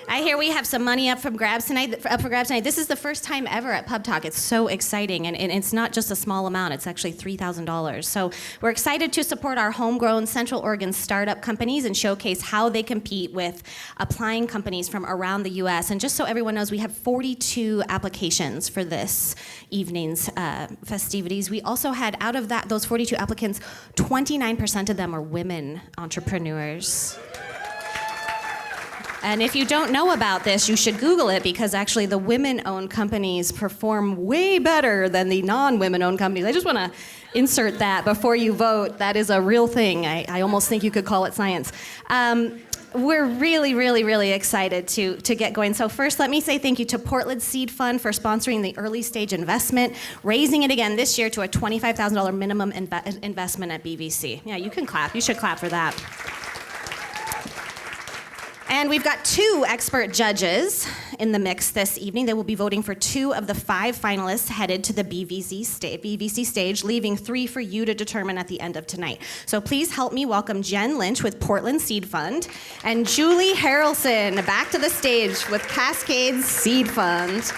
I hear we have some money up for grabs tonight. This is the first time ever at PubTalk. It's so exciting, and it's not just a small amount. It's actually $3,000. So we're excited to support our homegrown Central Oregon startup companies and showcase how they compete with applying companies from around the U.S. And just so everyone knows, we have 42 applications for this evening's festivities. We also had, out of those 42 applicants, 29% of them are women entrepreneurs. And if you don't know about this, you should Google it, because actually the women-owned companies perform way better than the non-women-owned companies. I just want to insert that before you vote. That is a real thing. I almost think you could call it science. We're really, really, really excited to get going. So first, let me say thank you to Portland Seed Fund for sponsoring the early stage investment, raising it again this year to a $25,000 minimum investment at BVC. Yeah, you can clap. You should clap for that. And we've got 2 expert judges in the mix this evening. They will be voting for 2 of the 5 finalists headed to the BVC stage, leaving 3 for you to determine at the end of tonight. So please help me welcome Jen Lynch with Portland Seed Fund and Julie Harrelson back to the stage with Cascade Seed Fund.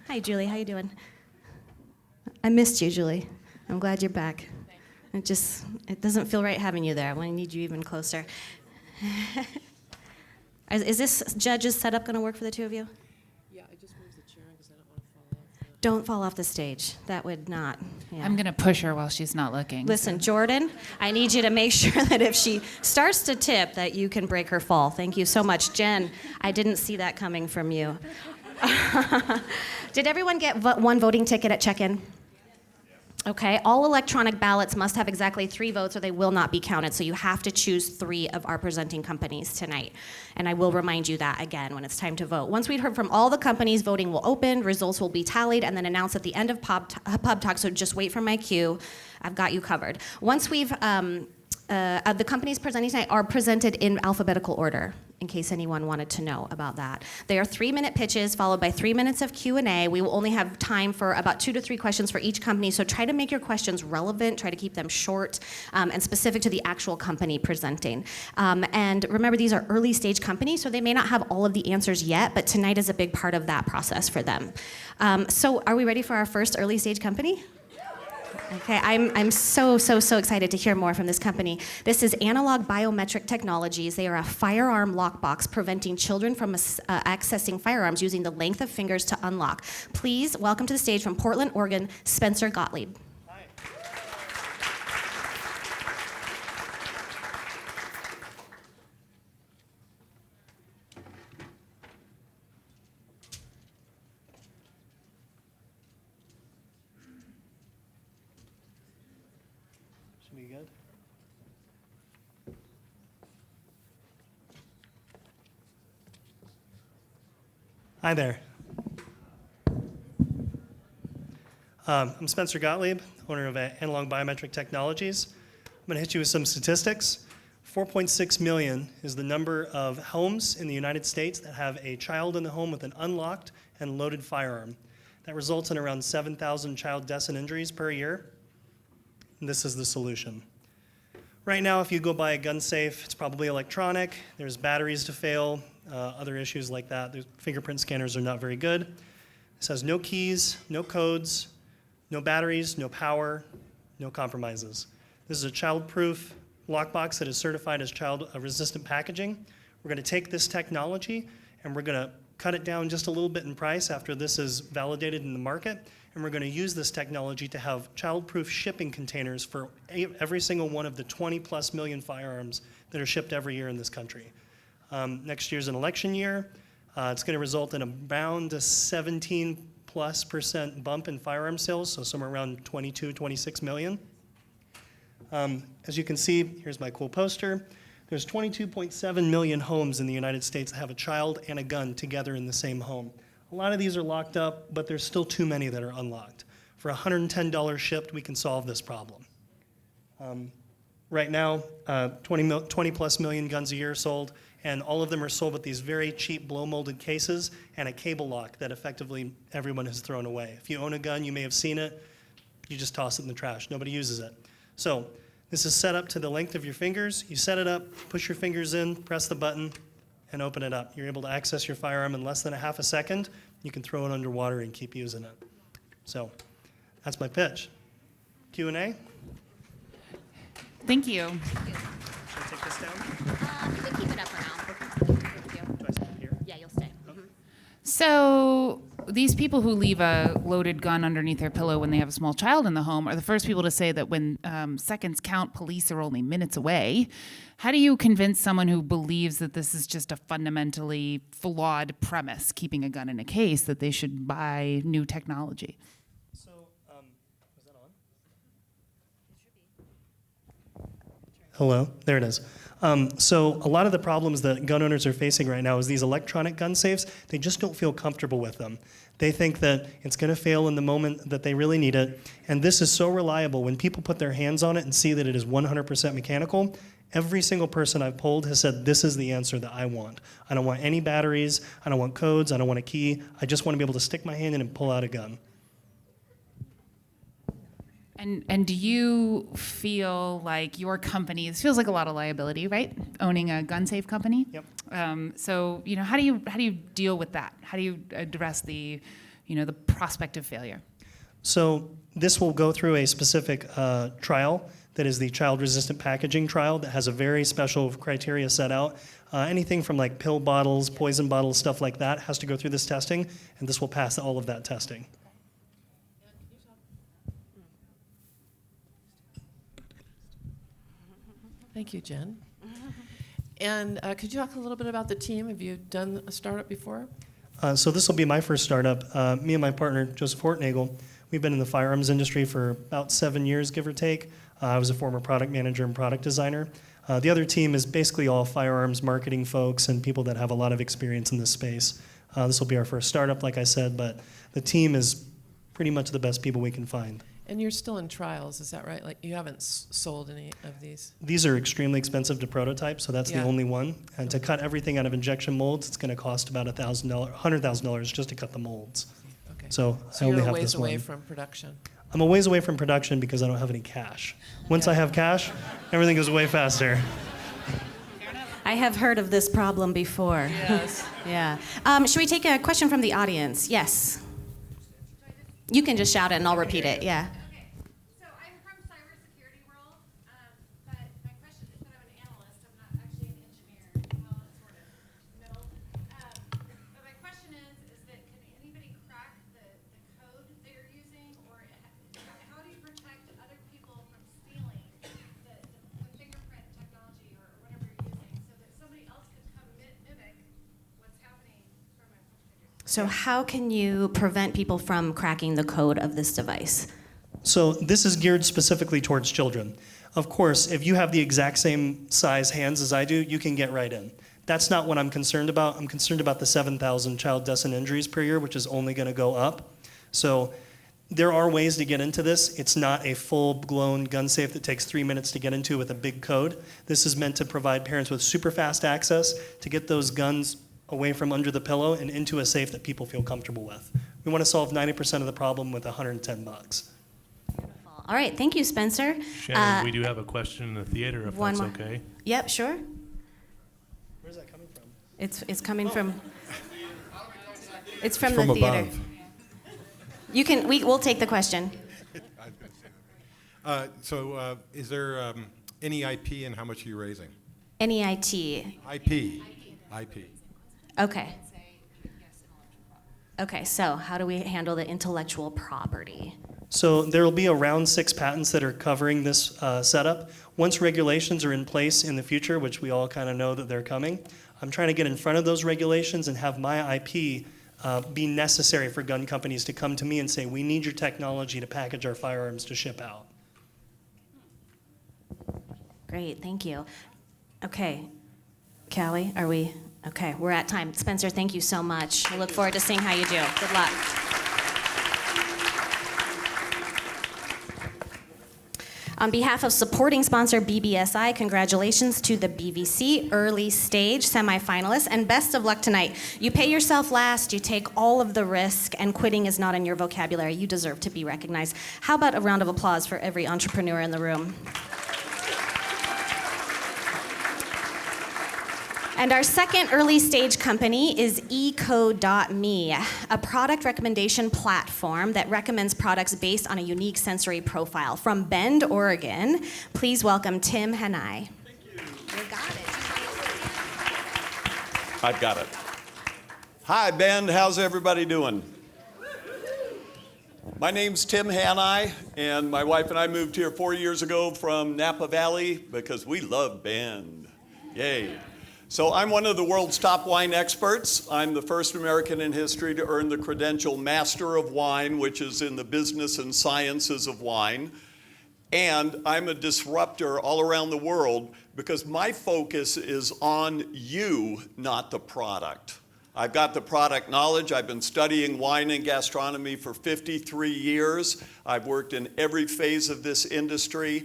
Hi, Julie. How you doing? I missed you, Julie. I'm glad you're back. It doesn't feel right having you there. I want to need you even closer. Is this judge's setup going to work for the 2 of you? Yeah, I just moved the chair because I don't want to fall off. Don't fall off the stage. That would not. Yeah. I'm going to push her while she's not looking. Listen, Jordan, I need you to make sure that if she starts to tip, that you can break her fall. Thank you so much. Jen, I didn't see that coming from you. Did everyone get 1 voting ticket at check-in? Okay, all electronic ballots must have exactly 3 votes or they will not be counted, so you have to choose 3 of our presenting companies tonight. And I will remind you that again when it's time to vote. Once we've heard from all the companies, voting will open, results will be tallied, and then announced at the end of PubTalk, so just wait for my cue. I've got you covered. Once we've, the companies presenting tonight are presented in alphabetical order, in case anyone wanted to know about that. They are 3-minute pitches followed by 3 minutes of Q&A. We will only have time for about 2 to 3 questions for each company, so try to make your questions relevant, try to keep them short and specific to the actual company presenting. And remember, these are early stage companies, so they may not have all of the answers yet, but tonight is a big part of that process for them. So are we ready for our first early stage company? Okay, I'm so excited to hear more from this company. This is Analog Biometric Technologies. They are a firearm lockbox preventing children from accessing firearms using the length of fingers to unlock. Please welcome to the stage from Portland, Oregon, Spencer Gottlieb. Hi. Should be good. Hi there. I'm Spencer Gottlieb, owner of Analog Biometric Technologies. I'm going to hit you with some statistics. 4.6 million is the number of homes in the United States that have a child in the home with an unlocked and loaded firearm. That results in around 7,000 child deaths and injuries per year. And this is the solution. Right now, if you go buy a gun safe, it's probably electronic. There's batteries to fail, other issues like that. The fingerprint scanners are not very good. This has no keys, no codes, no batteries, no power, no compromises. This is a child-proof lockbox that is certified as child-resistant packaging. We're going to take this technology and we're going to cut it down just a little bit in price after this is validated in the market. And we're going to use this technology to have child-proof shipping containers for every single one of the 20+ million firearms that are shipped every year in this country. Next year's an election year. It's going to result in around a 17+% bump in firearm sales, so somewhere around 22, 26 million. As you can see, here's my cool poster. There's 22.7 million homes in the United States that have a child and a gun together in the same home. A lot of these are locked up, but there's still too many that are unlocked. For $110 shipped, we can solve this problem. Right now, 20+ million guns a year sold, and all of them are sold with these very cheap blow-molded cases and a cable lock that effectively everyone has thrown away. If you own a gun, you may have seen it. You just toss it in the trash. Nobody uses it. So This is set up to the length of your fingers. You set it up, push your fingers in, press the button, and open it up. You're able to access your firearm in less than a half a second. You can throw it underwater and keep using it. So that's my pitch. Q&A? Thank you. Should I take this down? You can keep it up for now. Thank you. Do I sit here? Yeah, you'll stay. So these people who leave a loaded gun underneath their pillow when they have a small child in the home are the first people to say that when seconds count, police are only minutes away. How do you convince someone who believes that this is just a fundamentally flawed premise, keeping a gun in a case, that they should buy new technology? So, was that on? Hello, there it is. So a lot of the problems that gun owners are facing right now is these electronic gun safes, they just don't feel comfortable with them. They think that it's going to fail in the moment that they really need it. And this is so reliable. When people put their hands on it and see that it is 100% mechanical, every single person I've polled has said, this is the answer that I want. I don't want any batteries. I don't want codes. I don't want a key. I just want to be able to stick my hand in and pull out a gun. And do you feel like your company, this feels like a lot of liability, right? Owning a gun safe company? Yep. So, how do you deal with that? How do you address the prospect of failure? So this will go through a specific trial that is the child-resistant packaging trial that has a very special criteria set out. Anything from like pill bottles, poison bottles, stuff like that has to go through this testing, and this will pass all of that testing. Thank you, Jen. And could you talk a little bit about the team? Have you done a startup before? So this will be my first startup. Me and my partner, Joseph Hortnagel, we've been in the firearms industry for about 7 years, give or take. I was a former product manager and product designer. The other team is basically all firearms marketing folks and people that have a lot of experience in this space. This will be our first startup, like I said, but the team is pretty much the best people we can find. And you're still in trials, is that right? Like you haven't sold any of these? These are extremely expensive to prototype, so that's the Yeah. only one. And to cut everything out of injection molds, it's going to cost about $100,000 just to cut the molds. Okay. So I you're only a have ways this away one. from production. I'm a ways away from production because I don't have any cash. Once I have cash, everything goes way faster. I have heard of this problem before. Yes. Yeah. Should we take a question from the audience? Yes. You can just shout it and I'll repeat it. Yeah. Okay, so I'm from cybersecurity world, but my question is that I'm an analyst. I'm not actually an engineer. Well, sort of, middle. But my question is that can anybody crack the code they're using, or how do you protect other people from stealing the fingerprint technology or whatever you're using, so that somebody else could come mimic what's happening from a computer? So how can you prevent people from cracking the code of this device? So this is geared specifically towards children. Of course, if you have the exact same size hands as I do, you can get right in. That's not what I'm concerned about. I'm concerned about the 7,000 child deaths and injuries per year, which is only going to go up. So there are ways to get into this. It's not a full-blown gun safe that takes 3 minutes to get into with a big code. This is meant to provide parents with super fast access to get those guns away from under the pillow and into a safe that people feel comfortable with. We want to solve 90% of the problem with $110. All right, thank you, Spencer. Shannon, we do have a question in the theater, if one that's more. okay. Yep, sure. Where's that coming from? It's coming from. It's from From the theater. above. You can. We'll take the question. So is there any IP and how much are you raising? NEIT. IP. Okay. Okay. So how do we handle the intellectual property? So there will be around 6 patents that are covering this setup. Once regulations are in place in the future, which we all kind of know that they're coming, I'm trying to get in front of those regulations and have my IP be necessary for gun companies to come to me and say, we need your technology to package our firearms to ship out. Great. Thank you. Okay. Callie, are we? Okay. We're at time. Spencer, thank you so much. I look forward to seeing how you do. Good luck. On behalf of supporting sponsor BBSI, congratulations to the BVC early stage semi-finalists, and best of luck tonight. You pay yourself last, you take all of the risk, and quitting is not in your vocabulary. You deserve to be recognized. How about a round of applause for every entrepreneur in the room? And our second early stage company is EDCO.me, a product recommendation platform that recommends products based on a unique sensory profile. From Bend, Oregon, please welcome Tim Hanai. Thank you. You got it. I've got it. Hi, Bend. How's everybody doing? My name's Tim Hanai, and my wife and I moved here 4 years ago from Napa Valley because we love Bend. Yay. So I'm one of the world's top wine experts. I'm the first American in history to earn the credential Master of Wine, which is in the business and sciences of wine. And I'm a disruptor all around the world because my focus is on you, not the product. I've got the product knowledge. I've been studying wine and gastronomy for 53 years. I've worked in every phase of this industry.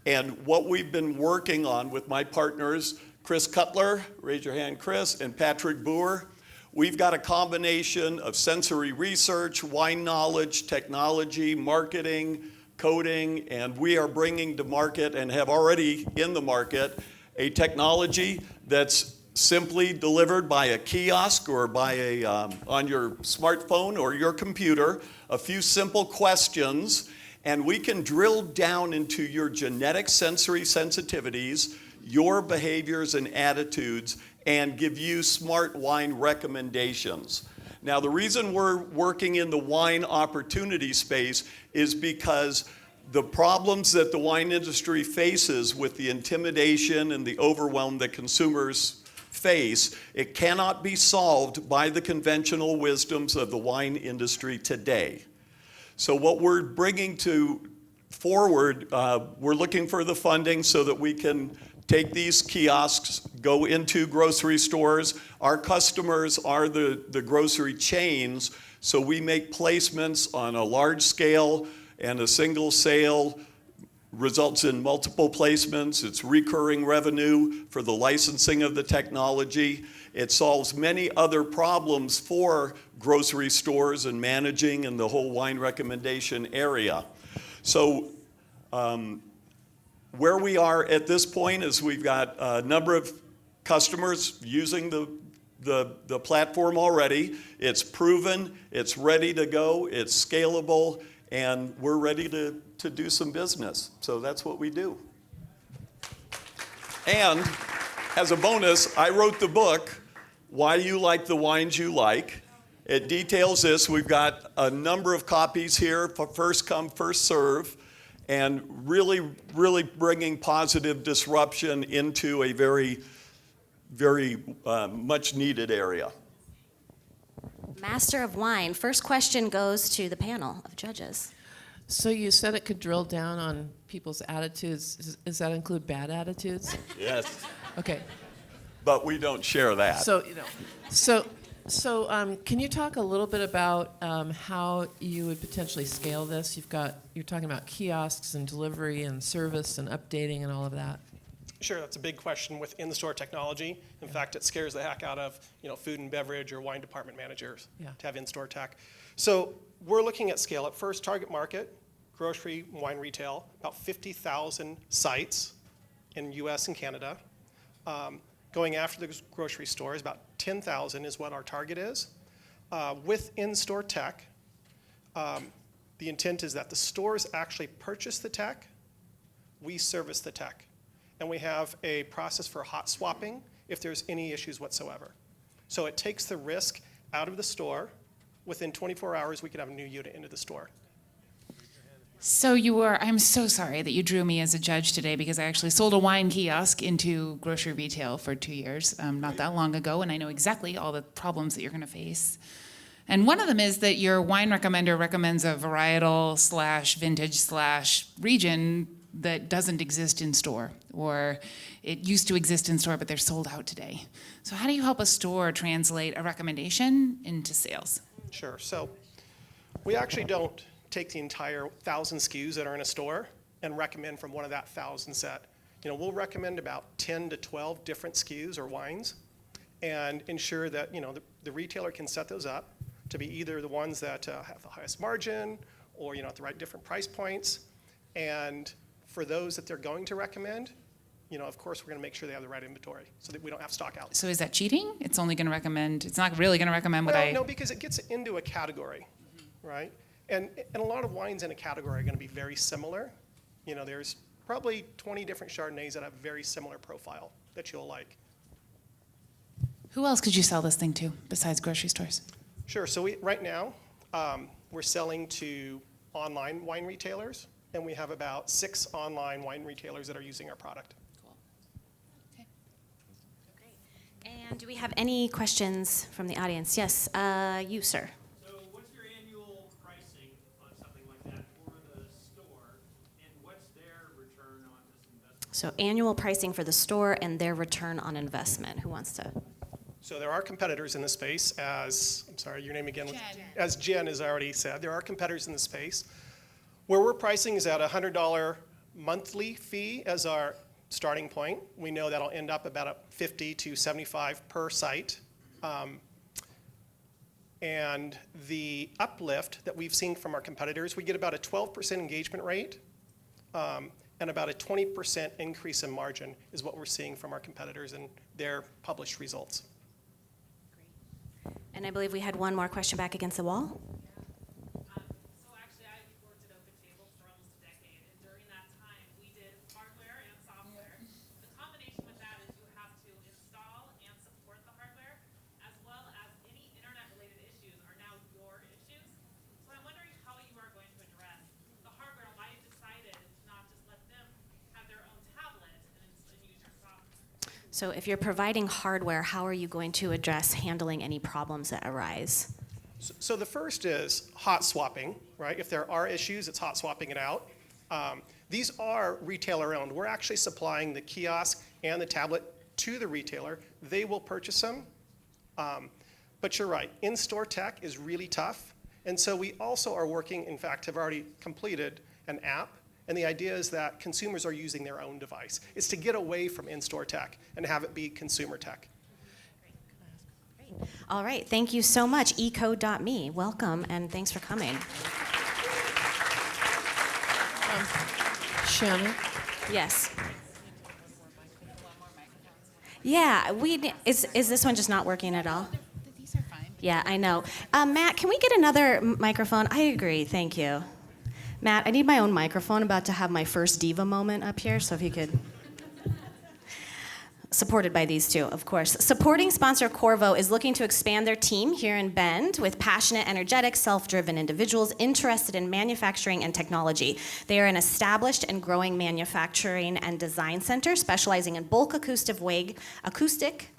And what we've been working on with my partners, Chris Cutler, raise your hand, Chris, and Patrick Boer, we've got a combination of sensory research, wine knowledge, technology, marketing, coding, and we are bringing to market and have already in the market a technology that's simply delivered by a kiosk or by on your smartphone or your computer, a few simple questions, and we can drill down into your genetic sensory sensitivities, your behaviors and attitudes, and give you smart wine recommendations. Now, the reason we're working in the wine opportunity space is because the problems that the wine industry faces with the intimidation and the overwhelm that consumers face, it cannot be solved by the conventional wisdoms of the wine industry today. So what we're bringing forward, we're looking for the funding so that we can take these kiosks, go into grocery stores. Our customers are the grocery chains, so we make placements on a large scale, and a single sale results in multiple placements. It's recurring revenue for the licensing of the technology. It solves many other problems for grocery stores and managing in the whole wine recommendation area. So where we are at this point is we've got a number of customers using the platform already. It's proven, it's ready to go, it's scalable, and we're ready to do some business. So that's what we do. And as a bonus, I wrote the book, Why You Like the Wines You Like. It details this. We've got a number of copies here for first come, first serve, and really, really bringing positive disruption into a very, very much needed area. Master of Wine. First question goes to the panel of judges. So you said it could drill down on people's attitudes. Does that include bad attitudes? Yes. Okay. But we don't share that. So, can you talk a little bit about how you would potentially scale this? You're talking about kiosks and delivery and service and updating and all of that. Sure, that's a big question with in-the-store technology. In fact, it scares the heck out of food and beverage or wine department managers to have in-store tech. So we're looking at scale at first, target market, grocery, wine retail, about 50,000 sites in U.S. and Canada. Going after the grocery stores, about 10,000 is what our target is. With in-store tech, the intent is that the stores actually purchase the tech, we service the tech. And we have a process for hot swapping if there's any issues whatsoever. So it takes the risk out of the store. Within 24 hours, we can have a new unit into the store. So I'm so sorry that you drew me as a judge today because I actually sold a wine kiosk into grocery retail for 2 years, not that long ago, and I know exactly all the problems that you're going to face. And one of them is that your wine recommender recommends a varietal / vintage / region that doesn't exist in store, or it used to exist in store, but they're sold out today. So how do you help a store translate a recommendation into sales? Sure. So we actually don't take the entire 1,000 SKUs that are in a store and recommend from one of that 1,000 set. We'll recommend about 10 to 12 different SKUs or wines and ensure that the retailer can set those up to be either the ones that have the highest margin or at the right different price points. And for those that they're going to recommend, of course, we're going to make sure they have the right inventory so that we don't have stock out. So is that cheating? It's only going to recommend, it's not really going to recommend what Well, no, because it gets into a category, right? And a lot of wines in a category are going to be very similar. There's probably 20 different Chardonnays that have very similar profile that you'll like. Who else could you sell this thing to besides grocery stores? Sure. So right now, we're selling to online wine retailers, and we have about 6 online wine retailers that are using our product. Cool. Okay. And do we have any questions from the audience? Yes, you, sir. So what's your annual pricing on something like that for the store, and what's their return on this investment? So annual pricing for the store and their return on investment. Who wants to? So there are competitors in the space, I'm sorry, your name again? Jen. As Jen has already said, there are competitors in the space. Where we're pricing is at a $100 monthly fee as our starting point. We know that'll end up about $50 to $75 per site. And the uplift that we've seen from our competitors, we get about a 12% engagement rate and about a 20% increase in margin is what we're seeing from our competitors and their published results. And I believe we had one more question back against the wall. So actually, I worked at Open Table for almost a decade, and during that time, we did hardware and software. The combination with that is you have to install and support the hardware, as well as any internet-related issues are now your issues. So I'm wondering how you are going to address the hardware and why you decided to not just let them have their own tablet and use your software. So if you're providing hardware, how are you going to address handling any problems that arise? So the first is hot swapping, right? If there are issues, it's hot swapping it out. These are retailer owned. We're actually supplying the kiosk and the tablet to the retailer. They will purchase them. But you're right, in-store tech is really tough. And so we also are working, in fact, have already completed an app. And the idea is that consumers are using their own device. It's to get away from in-store tech and have it be consumer tech. All right, thank you so much. EDCO.me, welcome, and thanks for coming. Shannon? Yes. Yeah, is this one just not working at all? These are fine. Yeah, I know. Matt, can we get another microphone? I agree, thank you. Matt, I need my own microphone. I'm about to have my first diva moment up here, so if you could. Supported by these two, of course. Supporting sponsor Corvo is looking to expand their team here in Bend with passionate, energetic, self-driven individuals interested in manufacturing and technology. They are an established and growing manufacturing and design center specializing in bulk acoustic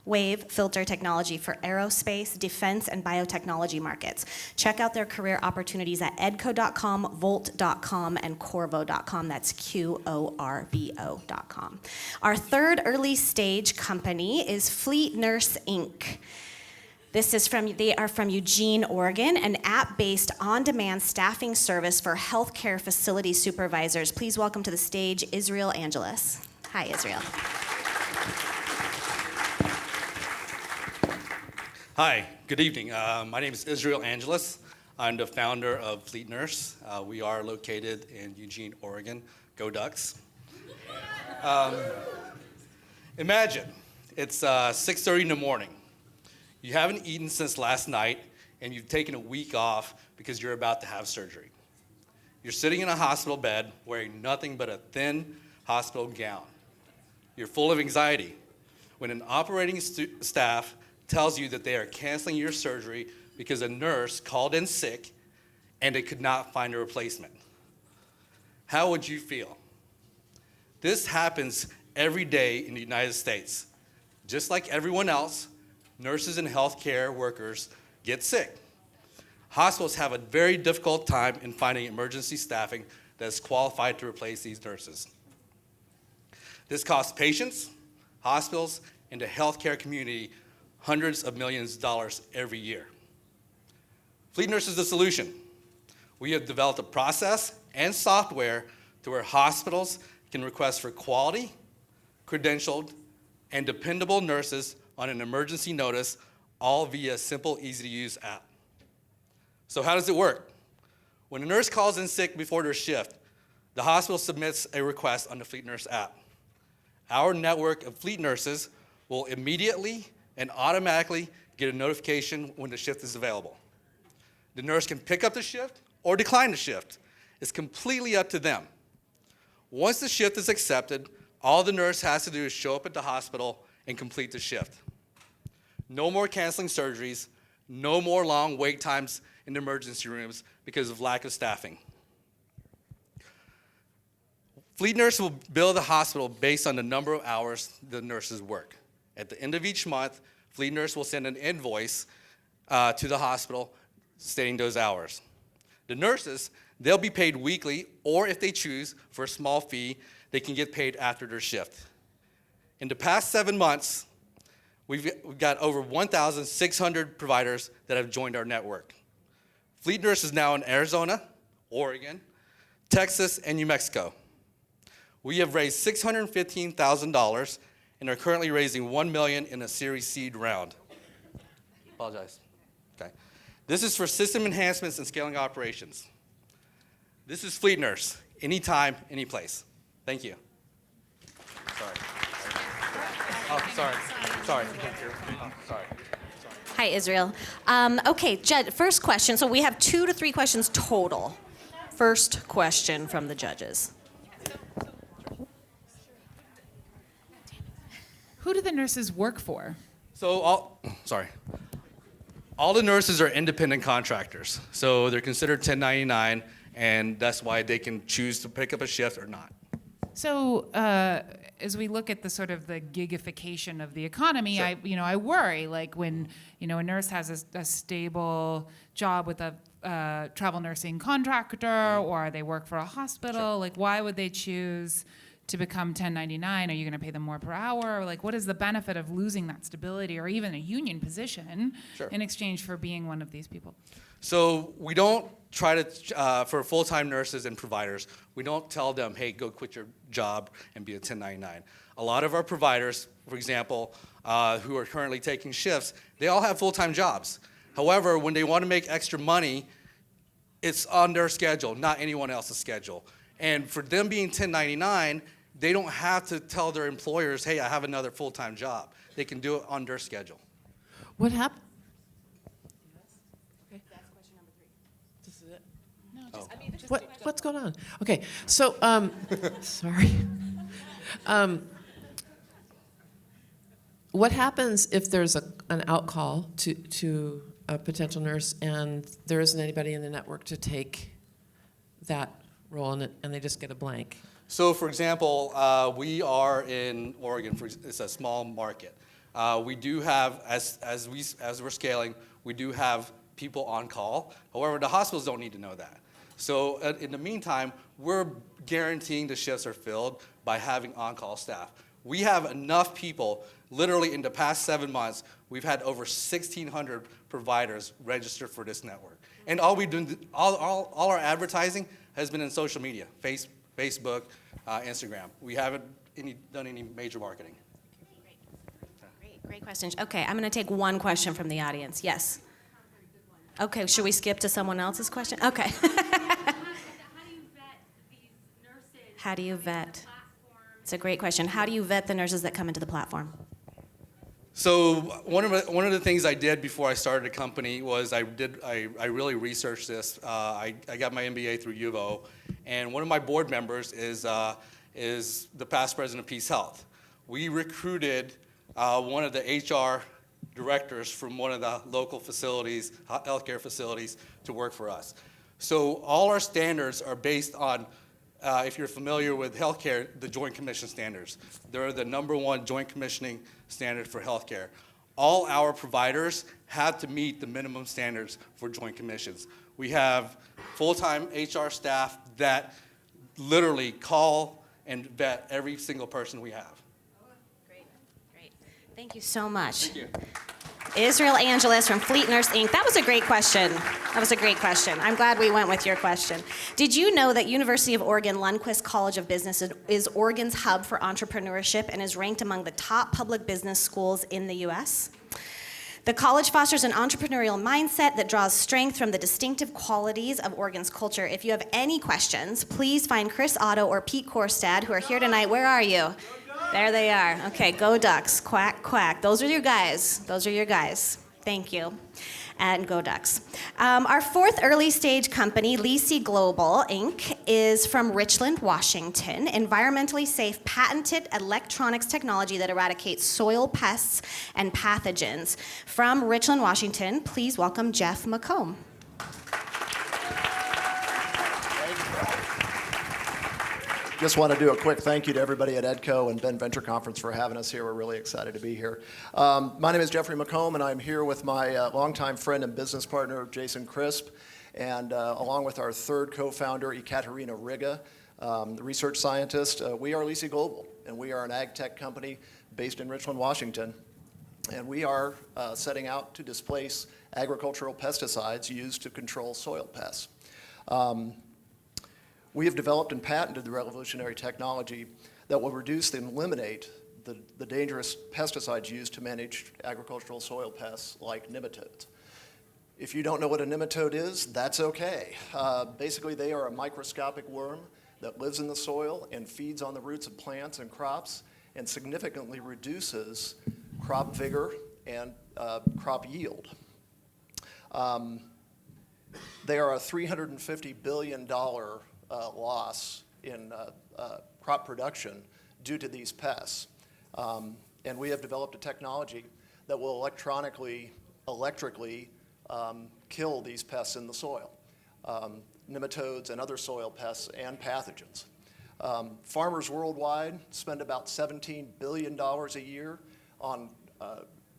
wave filter technology for aerospace, defense, and biotechnology markets. Check out their career opportunities at edco.com, volt.com, and corvo.com. That's QORVO.com. Our third early stage company is FleetNurse Inc. They are from Eugene, Oregon, an app-based on-demand staffing service for healthcare facility supervisors. Please welcome to the stage Israel Angeles. Hi, Israel. Hi, good evening. My name is Israel Angeles. I'm the founder of FleetNurse. We are located in Eugene, Oregon. Go Ducks. Imagine, it's 6:30 in the morning. You haven't eaten since last night, and you've taken a week off because you're about to have surgery. You're sitting in a hospital bed wearing nothing but a thin hospital gown. You're full of anxiety when an operating staff tells you that they are canceling your surgery because a nurse called in sick and they could not find a replacement. How would you feel? This happens every day in the United States. Just like everyone else, nurses and healthcare workers get sick. Hospitals have a very difficult time in finding emergency staffing that is qualified to replace these nurses. This costs patients, hospitals, and the healthcare community hundreds of millions of dollars every year. FleetNurse is the solution. We have developed a process and software to where hospitals can request for quality, credentialed, and dependable nurses on an emergency notice, all via a simple, easy-to-use app. So how does it work? When a nurse calls in sick before their shift, the hospital submits a request on the FleetNurse app. our network of fleet nurses will immediately and automatically get a notification when the shift is available. The nurse can pick up the shift or decline the shift. It's completely up to them. Once the shift is accepted, all the nurse has to do is show up at the hospital and complete the shift. No more canceling surgeries, no more long wait times in the emergency rooms because of lack of staffing. Fleet Nurse will bill the hospital based on the number of hours the nurses work. At the end of each month, Fleet Nurse will send an invoice to the hospital stating those hours. The nurses, they'll be paid weekly, or if they choose, for a small fee, they can get paid after their shift. In the past 7 months, we've got over 1,600 providers that have joined our network. Fleet Nurse is now in Arizona, Oregon, Texas, and New Mexico. We have raised $615,000 and are currently raising $1 million in a Series Seed round. Apologize. Okay. This is for system enhancements and scaling operations. This is Fleet Nurse, anytime, any place. Thank you. Sorry. Oh, sorry. Oh, sorry. Hi, Israel. Okay, Judge, first question. So we have 2 to 3 questions total. First question from the judges. Who do the nurses work for? So, all the nurses are independent contractors. So they're considered 1099, and that's why they can choose to pick up a shift or not. So, as we look at the sort of the gigification of the economy, Sure. I worry, like when, a nurse has a stable job with a travel nursing contractor, or they work for a hospital, like why would they choose to become 1099? Are you going to pay them more per hour? Or like, what is the benefit of losing that stability or even a union position in exchange for being one of these people? So we don't try to, for full-time nurses and providers, we don't tell them, hey, go quit your job and be a 1099. A lot of our providers, for example, who are currently taking shifts, they all have full-time jobs. However, when they want to make extra money, it's on their schedule, not anyone else's schedule. And for them being 1099, they don't have to tell their employers, hey, I have another full-time job. They can do it on their schedule. What happened? Okay. That's question number 3. This is it? No, just, What's going on? Okay, so, sorry. What happens if there's an out call to a potential nurse and there isn't anybody in the network to take that role and they just get a blank? So, for example, we are in Oregon. It's a small market. We do have, as we're scaling, we do have people on call. However, the hospitals don't need to know that. So, in the meantime, we're guaranteeing the shifts are filled by having on-call staff. We have enough people. Literally, in the past 7 months, we've had over 1,600 providers register for this network. And all we do, all our advertising has been in social media, Facebook, Instagram. We haven't done any major marketing. Great questions. Okay, I'm going to take one question from the audience. Yes. Okay, should we skip to someone else's question? Okay. How do you vet? It's a great question. How do you vet the nurses that come into the platform? So one of the things I did before I started a company was I really researched this. I got my MBA through U of O, and one of my board members is the past president of Peace Health. We recruited one of the HR directors from one of the local facilities, healthcare facilities, to work for us. So all our standards are based on, if you're familiar with healthcare, the Joint Commission standards. They're the #1 joint commissioning standard for healthcare. All our providers have to meet the minimum standards for joint commissions. We have full-time HR staff that literally call and vet every single person we have. Great. Thank you so much. Thank you. Israel Angeles from FleetNurse Inc. That was a great question. I'm glad we went with your question. Did you know that University of Oregon Lundquist College of Business is Oregon's hub for entrepreneurship and is ranked among the top public business schools in the U.S.? The college fosters an entrepreneurial mindset that draws strength from the distinctive qualities of Oregon's culture. If you have any questions, please find Chris Otto or Pete Korstad, who are here tonight. Where are you? There they are. Okay, go Ducks. Quack, quack. Those are your guys. Those are your guys. Thank you. And go Ducks. Our fourth early stage company, Lisi Global Inc., is from Richland, Washington. Environmentally safe, patented electronics technology that eradicates soil pests and pathogens. From Richland, Washington, please welcome Jeff McComb. Just want to do a quick thank you to everybody at EDCO and Ben Venture Conference for having us here. We're really excited to be here. My name is Jeffrey McComb, and I'm here with my longtime friend and business partner, Jason Crisp, and along with our third co-founder, Ekaterina Riga, the research scientist. We are Lisi Global, and we are an ag tech company based in Richland, Washington. And we are setting out to displace agricultural pesticides used to control soil pests. We have developed and patented the revolutionary technology that will reduce and eliminate the dangerous pesticides used to manage agricultural soil pests like nematodes. If you don't know what a nematode is, that's okay. Basically, they are a microscopic worm that lives in the soil and feeds on the roots of plants and crops and significantly reduces crop vigor and crop yield. They are a $350 billion loss in crop production due to these pests. And we have developed a technology that will electrically kill these pests in the soil, nematodes and other soil pests and pathogens. Farmers worldwide spend about $17 billion a year on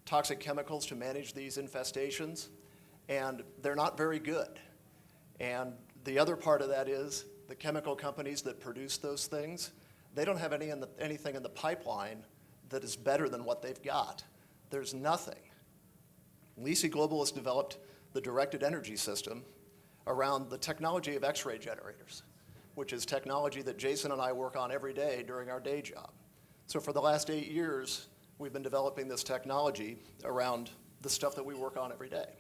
toxic chemicals to manage these infestations, and they're not very good. And the other part of that is the chemical companies that produce those things, they don't have anything in the pipeline that is better than what they've got. There's nothing. Lisi Global has developed the directed energy system around the technology of X-ray generators, which is technology that Jason and I work on every day during our day job. So for the last 8 years, we've been developing this technology around the stuff that we work on every day.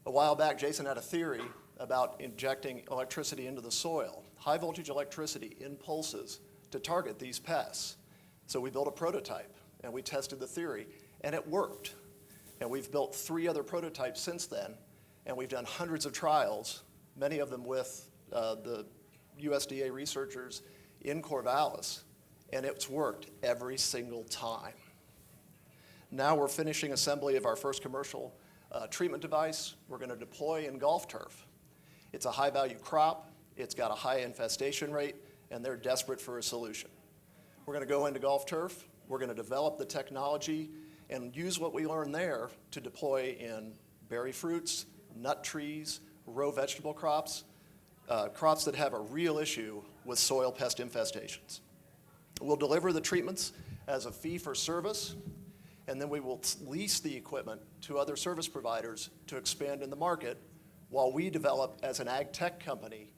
A while back, Jason had a theory about injecting electricity into the soil, high voltage electricity in pulses to target these pests. So we built a prototype and we tested the theory, and it worked. And we've built 3 other prototypes since then, and we've done hundreds of trials, many of them with the USDA researchers in Corvallis, and it's worked every single time. Now we're finishing assembly of our first commercial treatment device we're going to deploy in golf turf. It's a high-value crop, it's got a high infestation rate, and they're desperate for a solution. We're going to go into golf turf, we're going to develop the technology and use what we learn there to deploy in berry fruits, nut trees, row vegetable crops, crops that have a real issue with soil pest infestations. We'll deliver the treatments as a fee for service, and then we will lease the equipment to other service providers to expand in the market while we develop as an ag tech company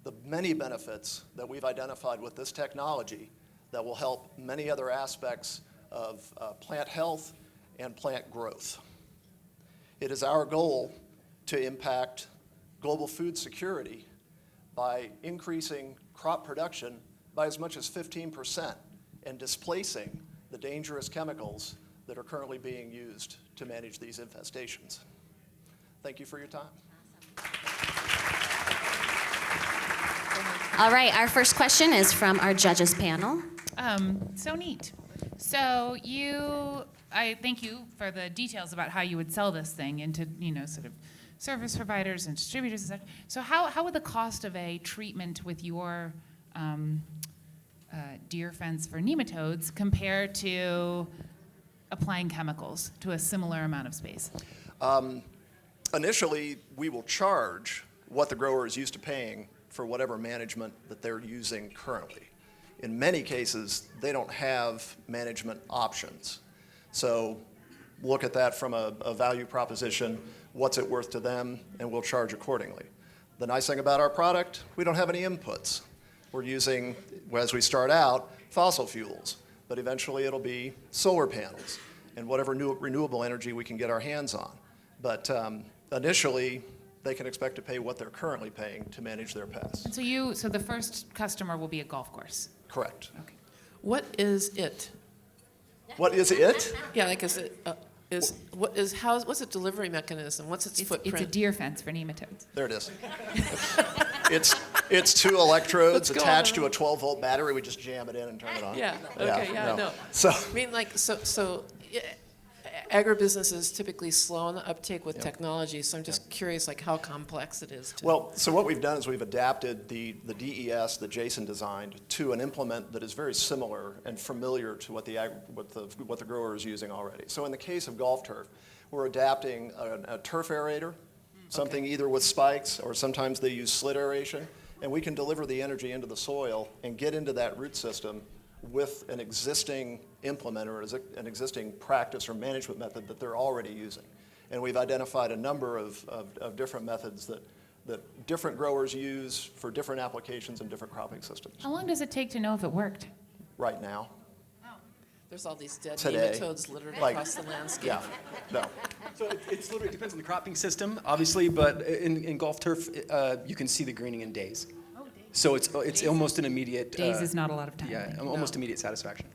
the many benefits that we've identified with this technology that will help many other aspects of plant health and plant growth. It is our goal to impact global food security by increasing crop production by as much as 15% and displacing the dangerous chemicals that are currently being used to manage these infestations. Thank you for your time. All right, our first question is from our judges panel. So neat. So I thank you for the details about how you would sell this thing into, sort of service providers and distributors and such. So how would the cost of a treatment with your deer fence for nematodes compare to applying chemicals to a similar amount of space? Initially, we will charge what the grower is used to paying for whatever management that they're using currently. In many cases, they don't have management options. So look at that from a value proposition, what's it worth to them, and we'll charge accordingly. The nice thing about our product, we don't have any inputs. We're using, as we start out, fossil fuels, but eventually it'll be solar panels and whatever new renewable energy we can get our hands on. But initially, they can expect to pay what they're currently paying to manage their pests. And so the first customer will be a golf course. Correct. Okay. What is it? What is it? Yeah, like what's its delivery mechanism? What's its footprint? It's a deer fence for nematodes. There it is. It's two electrodes What's going attached to on? a 12-volt battery. We just jam it in and turn it on. Yeah. Okay. Yeah. No. So I mean, like, so agribusiness is typically slow on the uptake with technology. So I'm just curious, like, how complex it is. so what we've done is we've adapted the DES that Jason designed to an implement that is very similar and familiar to what the grower is using already. So in the case of golf turf, we're adapting a turf aerator, something either with spikes or sometimes they use slit aeration, and we can deliver the energy into the soil and get into that root system with an existing implement or an existing practice or management method that they're already using. And we've identified a number of different methods that different growers use for different applications and different cropping systems. How long does it take to know if it worked? Right now. There's all these dead Today. nematodes littered Like, across the landscape. Yeah, no. So it's literally depends on the cropping system, obviously, but in golf turf, you can see the greening in days. So it's almost an immediate. Days is not a lot of time. Yeah, almost immediate satisfaction.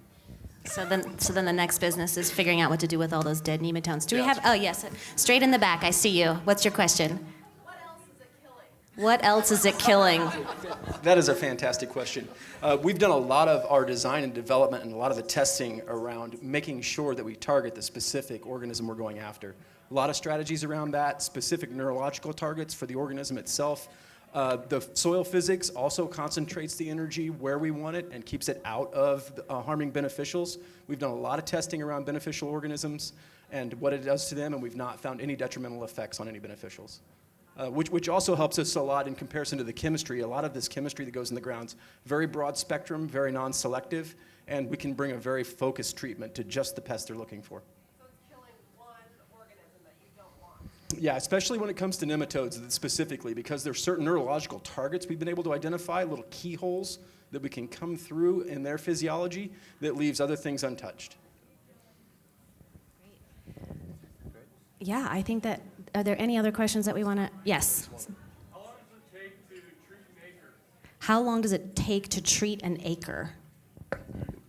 So then the next business is figuring out what to do with all those dead nematodes. Do we Yes. have? Oh yes, straight in the back. I see you. What's your question? What else is it killing? What else is it killing? That is a fantastic question. We've done a lot of our design and development and a lot of the testing around making sure that we target the specific organism we're going after. A lot of strategies around that, specific neurological targets for the organism itself. The soil physics also concentrates the energy where we want it and keeps it out of harming beneficials. We've done a lot of testing around beneficial organisms and what it does to them, and we've not found any detrimental effects on any beneficials. Which also helps us a lot in comparison to the chemistry. A lot of this chemistry that goes in the ground's very broad spectrum, very non-selective, and we can bring a very focused treatment to just the pest they're looking for. So it's killing one organism that you don't want. Yeah, especially when it comes to nematodes specifically, because there's certain neurological targets we've been able to identify, little keyholes that we can come through in their physiology that leaves other things untouched. Yeah, I think that. Are there any other questions that we want to? Yes. How long does it take to treat an acre? How long does it take to treat an acre?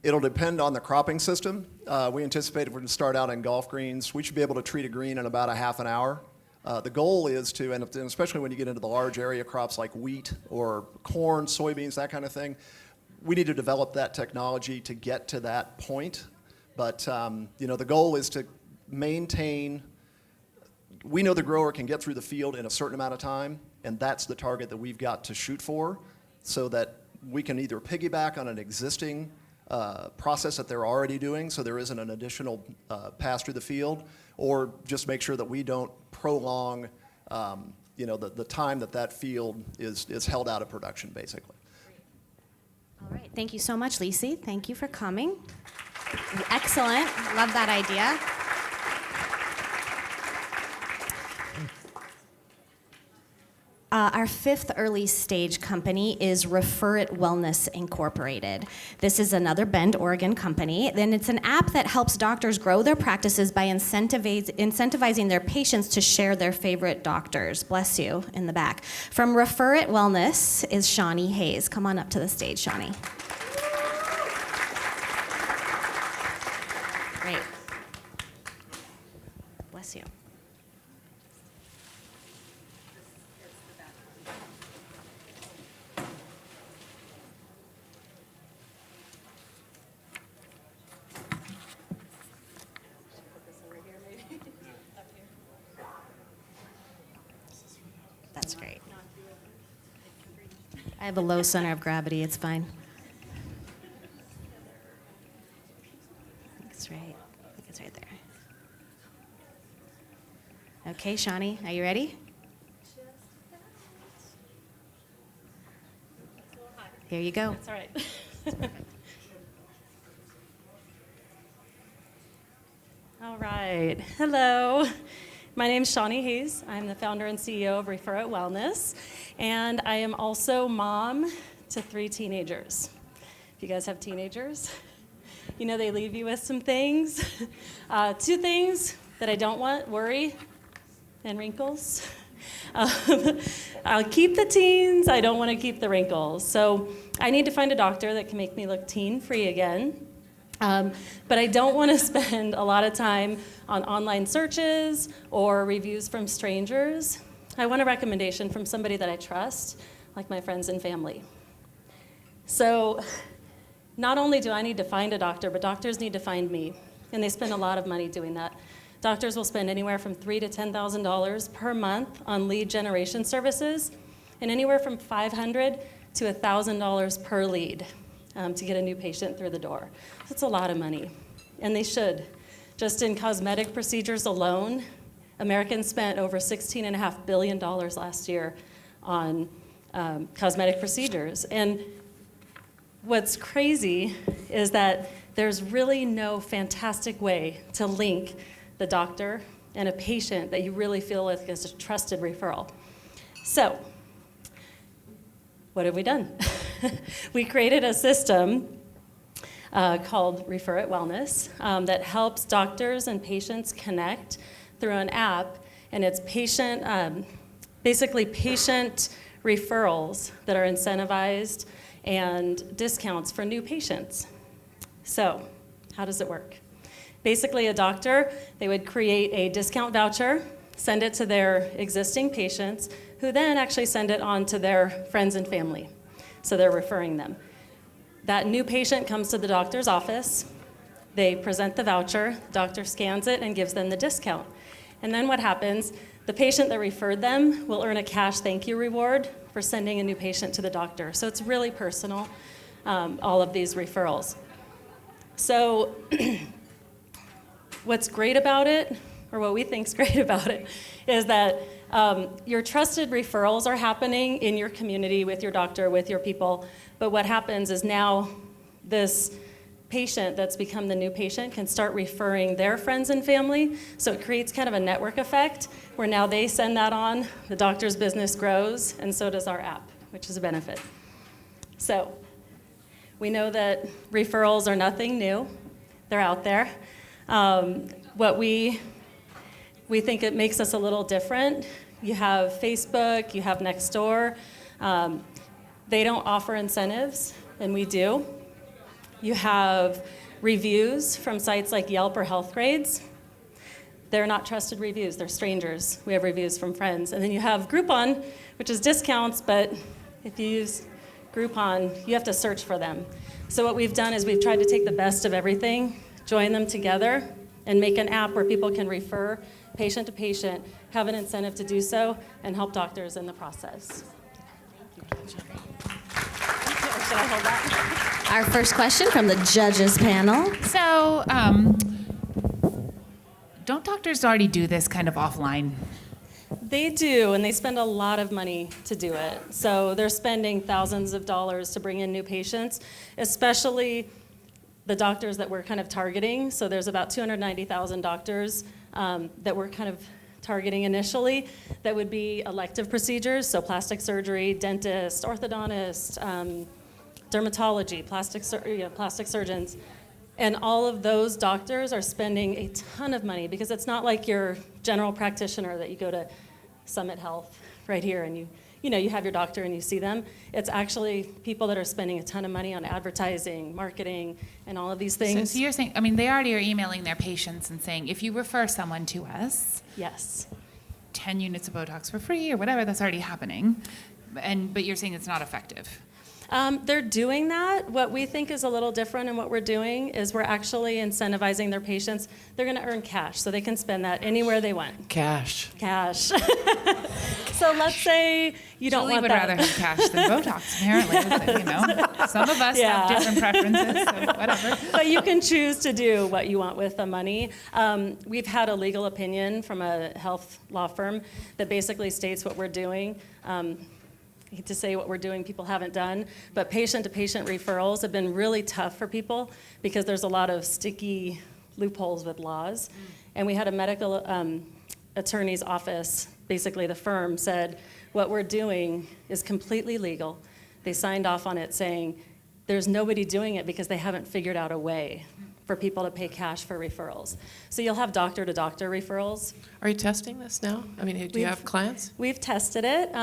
It'll depend on the cropping system. We anticipate if we're going to start out in golf greens, we should be able to treat a green in about a half an hour. The goal is to, and especially when you get into the large area crops like wheat or corn, soybeans, that kind of thing, we need to develop that technology to get to that point. But the goal is to maintain. We know the grower can get through the field in a certain amount of time, and that's the target that we've got to shoot for, so that we can either piggyback on an existing process that they're already doing, so there isn't an additional pass through the field, or just make sure that we don't prolong, the time that field is held out of production, basically. All right. Thank you so much, Lisi. Thank you for coming. Excellent. Love that idea. Our fifth early stage company is Referit Wellness Incorporated. This is another Bend, Oregon company. Then it's an app that helps doctors grow their practices by incentivizing their patients to share their favorite doctors. Bless you in the back. From Referit Wellness is Shawnee Hayes. Come on up to the stage, Shawnee. Great. Bless you. That's great. I have a low center of gravity. It's fine. I think it's right. I think it's right there. Okay, Shawnee, are you ready? Here you go. That's all right. All right. Hello. My name is Shawnee Hayes. I'm the founder and CEO of Referit Wellness, and I am also mom to 3 teenagers. If you guys have teenagers, you know they leave you with some things. 2 things that I don't want: worry and wrinkles. I'll keep the teens, I don't want to keep the wrinkles. So I need to find a doctor that can make me look teen-free again. But I don't want to spend a lot of time on online searches or reviews from strangers. I want a recommendation from somebody that I trust, like my friends and family. So not only do I need to find a doctor, but doctors need to find me. And they spend a lot of money doing that. Doctors will spend anywhere from $3,000 to $10,000 per month on lead generation services, and anywhere from $500 to $1,000 per lead to get a new patient through the door. That's a lot of money, and they should. Just in cosmetic procedures alone, Americans spent over $16.5 billion last year on cosmetic procedures. And what's crazy is that there's really no fantastic way to link the doctor and a patient that you really feel like is a trusted referral. So, what have we done? We created a system called Referit Wellness that helps doctors and patients connect through an app, and it's basically patient referrals that are incentivized and discounts for new patients. So, how does it work? Basically, a doctor, they would create a discount voucher, send it to their existing patients, who then actually send it on to their friends and family. So they're referring them. That new patient comes to the doctor's office, they present the voucher, the doctor scans it and gives them the discount. And then what happens, the patient that referred them will earn a cash thank you reward for sending a new patient to the doctor. So it's really personal, all of these referrals. So what's great about it, or what we think is great about it, is that your trusted referrals are happening in your community with your doctor, with your people. But what happens is now this patient that's become the new patient can start referring their friends and family. So it creates kind of a network effect where now they send that on, the doctor's business grows, and so does our app, which is a benefit. So we know that referrals are nothing new. They're out there. What we think it makes us a little different. You have Facebook, you have Nextdoor. They don't offer incentives, and we do. You have reviews from sites like Yelp or Healthgrades. They're not trusted reviews, they're strangers. We have reviews from friends. And then you have Groupon, which is discounts, but if you use Groupon, you have to search for them. So what we've done is we've tried to take the best of everything, join them together, and make an app where people can refer patient to patient, have an incentive to do so, and help doctors in the process. Should I hold that? Our first question from the judges panel. So, don't doctors already do this kind of offline? They do, and they spend a lot of money to do it. So they're spending thousands of dollars to bring in new patients, especially the doctors that we're kind of targeting. So there's about 290,000 doctors that we're kind of targeting initially that would be elective procedures, so plastic surgery, dentist, orthodontist, dermatology, plastic surgeons. And all of those doctors are spending a ton of money because it's not like your general practitioner that you go to Summit Health right here and you have your doctor and you see them. It's actually people that are spending a ton of money on advertising, marketing, and all of these things. So you're saying, I mean, they already are emailing their patients and saying, if you refer someone to us, yes, 10 units of Botox for free or whatever, that's already happening. But you're saying it's not effective. They're doing that. What we think is a little different in what we're doing is we're actually incentivizing their patients. They're going to earn cash, so they can spend that anywhere they want. Cash. So let's say you don't Julie want would that. rather have cash than Botox, apparently. Some of us have different preferences, so whatever. But you can choose to do what you want with the money. We've had a legal opinion from a health law firm that basically states what we're doing. I hate to say what we're doing people haven't done, but patient-to-patient referrals have been really tough for people because there's a lot of sticky loopholes with laws. And we had a medical attorney's office, basically the firm, said, what we're doing is completely legal. They signed off on it saying, there's nobody doing it because they haven't figured out a way for people to pay cash for referrals. So you'll have doctor-to-doctor referrals. Are you testing this now? I mean, do you have clients? We've tested it.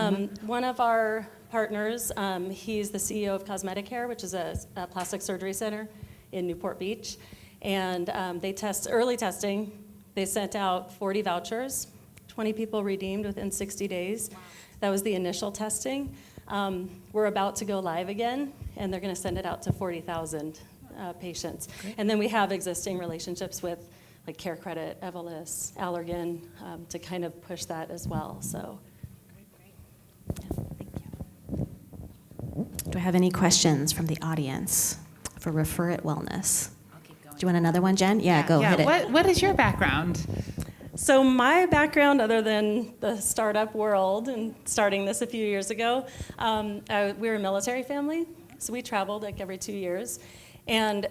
One of our partners, he's the CEO of Cosmetic Hair, which is a plastic surgery center in Newport Beach. And they test early testing. They sent out 40 vouchers, 20 people redeemed within 60 days. Wow. That was the initial testing. We're about to go live again, and they're going to send it out to 40,000 patients. Great. And then we have existing relationships with like Care Credit, Evolus, Allergan, to kind of push that as well. So, yeah, thank you. Do I have any questions from the audience for Referit Wellness? Do you want another one, Jen? Yeah, go hit it. What is your background? So my background, other than the startup world and starting this a few years ago, we're a military family, so we traveled like every 2 years. And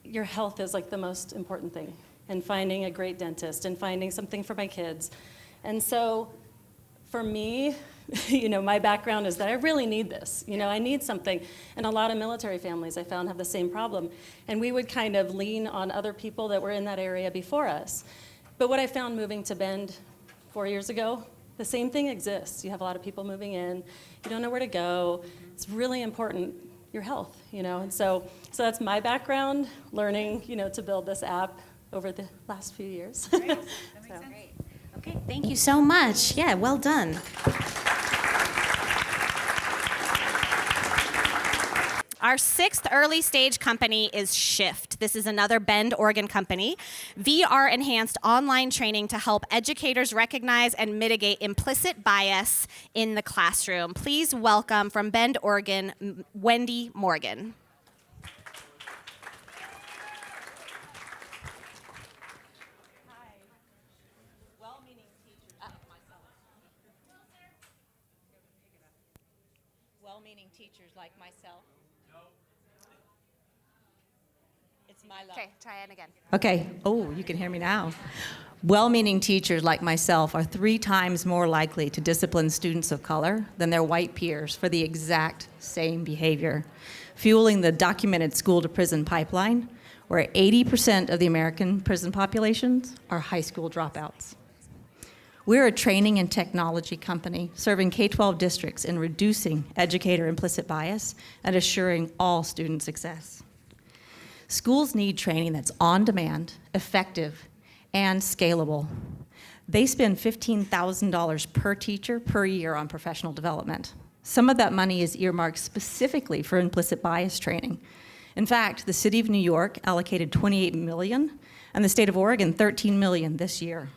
your health is like the most important thing, and finding a great dentist and finding something for my kids. And so for me, my background is that I really need this. I need something. And a lot of military families I found have the same problem. And we would kind of lean on other people that were in that area before us. But what I found moving to Bend 4 years ago, the same thing exists. You have a lot of people moving in. You don't know where to go. It's really important, your health, And so that's my background, learning, to build this app over the last few years. Great. That makes sense. Great. Okay, thank you so much. Yeah, well done. Our sixth early stage company is Shift. This is another Bend, Oregon company. VR-enhanced online training to help educators recognize and mitigate implicit bias in the classroom. Please welcome from Bend, Oregon, Wendy Morgan. Well-meaning teachers like myself. Okay, try it again. Okay. Oh, you can hear me now. Well-meaning teachers like myself are 3 times more likely to discipline students of color than their white peers for the exact same behavior, fueling the documented school-to-prison pipeline, where 80% of the American prison populations are high school dropouts. We're a training and technology company serving K-12 districts in reducing educator implicit bias and assuring all student success. Schools need training that's on demand, effective, and scalable. They spend $15,000 per teacher per year on professional development. Some of that money is earmarked specifically for implicit bias training. In fact, the City of New York allocated $28 million, and the State of Oregon $13 million this year.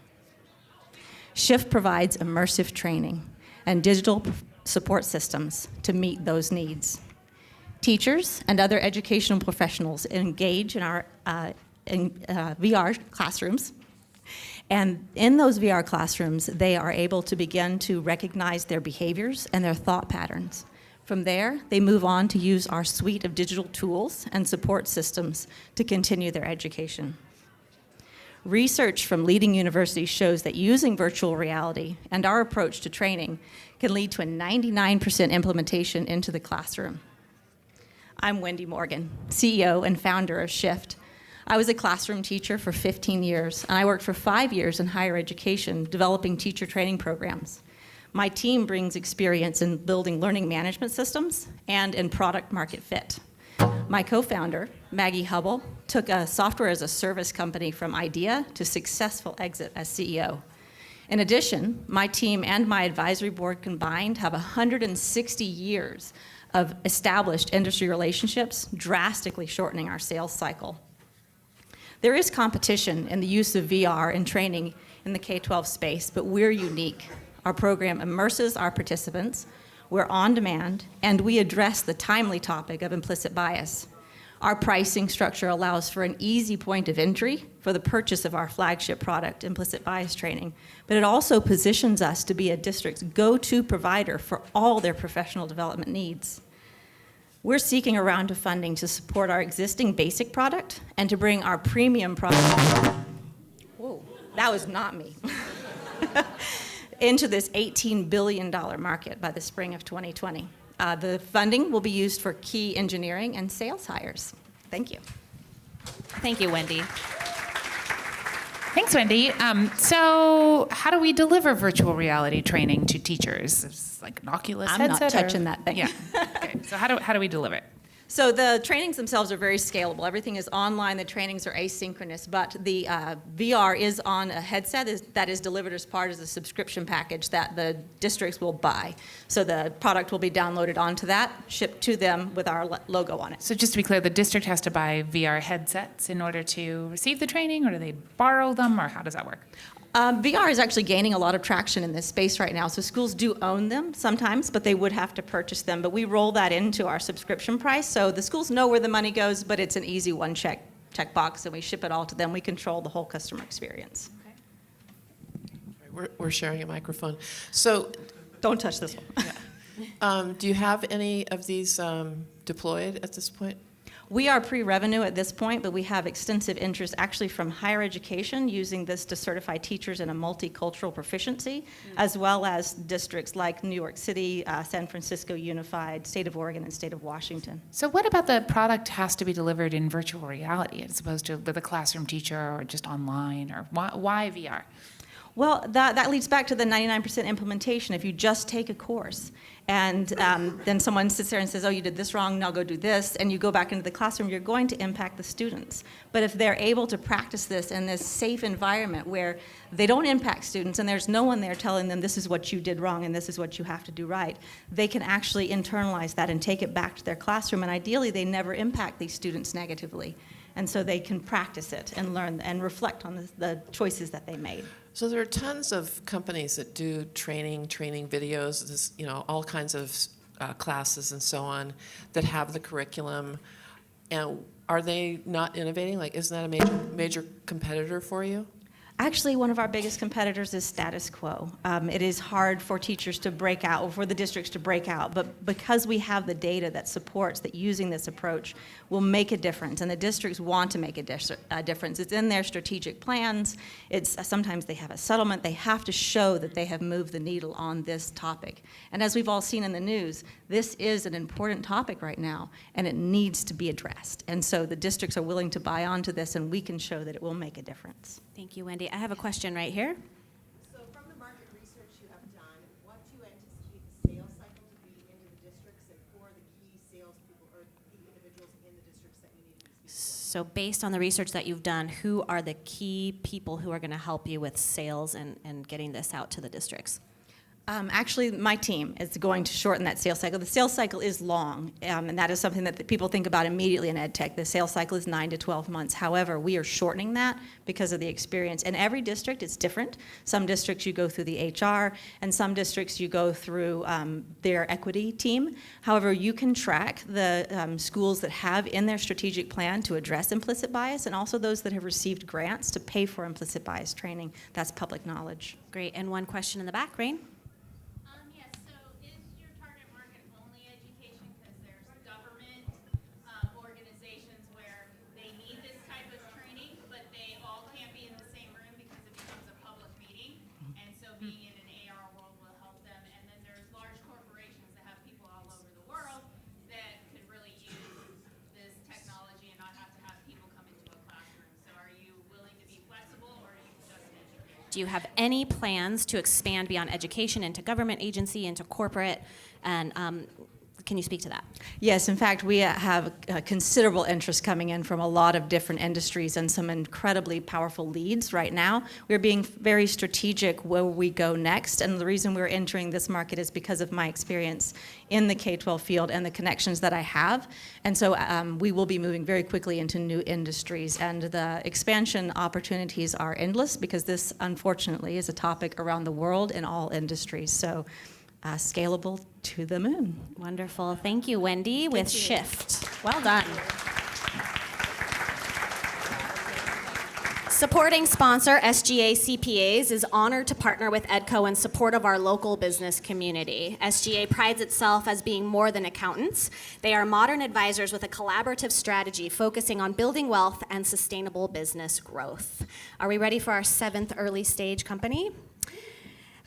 Shift provides immersive training and digital support systems to meet those needs. Teachers and other educational professionals engage in our VR classrooms. And in those VR classrooms, they are able to begin to recognize their behaviors and their thought patterns. From there, they move on to use our suite of digital tools and support systems to continue their education. Research from leading universities shows that using virtual reality and our approach to training can lead to a 99% implementation into the classroom. I'm Wendy Morgan, CEO and founder of Shift. I was a classroom teacher for 15 years, and I worked for 5 years in higher education developing teacher training programs. My team brings experience in building learning management systems and in product market fit. My co-founder, Maggie Hubble, took a software as a service company from idea to successful exit as CEO. In addition, my team and my advisory board combined have 160 years of established industry relationships, drastically shortening our sales cycle. There is competition in the use of VR and training in the K-12 space, but we're unique. Our program immerses our participants, we're on demand, and we address the timely topic of implicit bias. Our pricing structure allows for an easy point of entry for the purchase of our flagship product, implicit bias training, but it also positions us to be a district's go-to provider for all their professional development needs. We're seeking a round of funding to support our existing basic product and to bring our premium product, whoa, that was not me, into this $18 billion market by the spring of 2020. The funding will be used for key engineering and sales hires. Thank you. Thank you, Wendy. Thanks, Wendy. So how do we deliver virtual reality training to teachers? It's like an Oculus I'm headset? not touching that thing. Yeah. Okay. So how do we deliver it? So the trainings themselves are very scalable. Everything is online. The trainings are asynchronous, but the VR is on a headset that is delivered as part of the subscription package that the districts will buy. So the product will be downloaded onto that, shipped to them with our logo on it. So just to be clear, the district has to buy VR headsets in order to receive the training, or do they borrow them, or how does that work? VR is actually gaining a lot of traction in this space right now. So schools do own them sometimes, but they would have to purchase them. But we roll that into our subscription price. So the schools know where the money goes, but it's an easy one check box, and we ship it all to them. We control the whole customer experience. We're sharing a microphone. So don't touch this one. Yeah. Do you have any of these deployed at this point? We are pre-revenue at this point, but we have extensive interest actually from higher education using this to certify teachers in a multicultural proficiency, as well as districts like New York City, San Francisco Unified, State of Oregon, and State of Washington. So what about the product has to be delivered in virtual reality as opposed to with a classroom teacher or just online, or why VR? Well, that leads back to the 99% implementation. If you just take a course and then someone sits there and says, oh, you did this wrong, now go do this, and you go back into the classroom, you're going to impact the students. But if they're able to practice this in this safe environment where they don't impact students and there's no one there telling them this is what you did wrong and this is what you have to do right, they can actually internalize that and take it back to their classroom, and ideally they never impact these students negatively. And so they can practice it and learn and reflect on the choices that they made. So there are tons of companies that do training videos, all kinds of classes and so on that have the curriculum. And are they not innovating? Like, isn't that a major competitor for you? Actually, one of our biggest competitors is status quo. It is hard for teachers to break out, or for the districts to break out, but because we have the data that supports that using this approach will make a difference, and the districts want to make a difference. It's in their strategic plans. Sometimes they have a settlement. They have to show that they have moved the needle on this topic. And as we've all seen in the news, this is an important topic right now, and it needs to be addressed. And so the districts are willing to buy onto this, and we can show that it will make a difference. Thank you, Wendy. I have a question right here. So from the market research you have done, what do you anticipate the sales cycle to be into the districts and for the key salespeople or the individuals in the districts that you need to be speaking with? So based on the research that you've done, who are the key people who are going to help you with sales and getting this out to the districts? Actually, my team is going to shorten that sales cycle. The sales cycle is long, and that is something that people think about immediately in ed tech. The sales cycle is 9 to 12 months. However, we are shortening that because of the experience. In every district, it's different. Some districts you go through the HR, and some districts you go through their equity team. However, you can track the schools that have in their strategic plan to address implicit bias, and also those that have received grants to pay for implicit bias training. That's public knowledge. Great. And one question in the back, Rain. Do you have any plans to expand beyond education into government agency, into corporate, and can you speak to that? Yes, in fact, we have considerable interest coming in from a lot of different industries and some incredibly powerful leads right now. We're being very strategic where we go next, and the reason we're entering this market is because of my experience in the K-12 field and the connections that I have. And so we will be moving very quickly into new industries, and the expansion opportunities are endless because this, unfortunately, is a topic around the world in all industries. So scalable to the moon. Wonderful. Thank you, Wendy, with Shift. Well done. Supporting sponsor SGA CPAs is honored to partner with EDCO in support of our local business community. SGA prides itself as being more than accountants. They are modern advisors with a collaborative strategy focusing on building wealth and sustainable business growth. Are we ready for our 7th early stage company?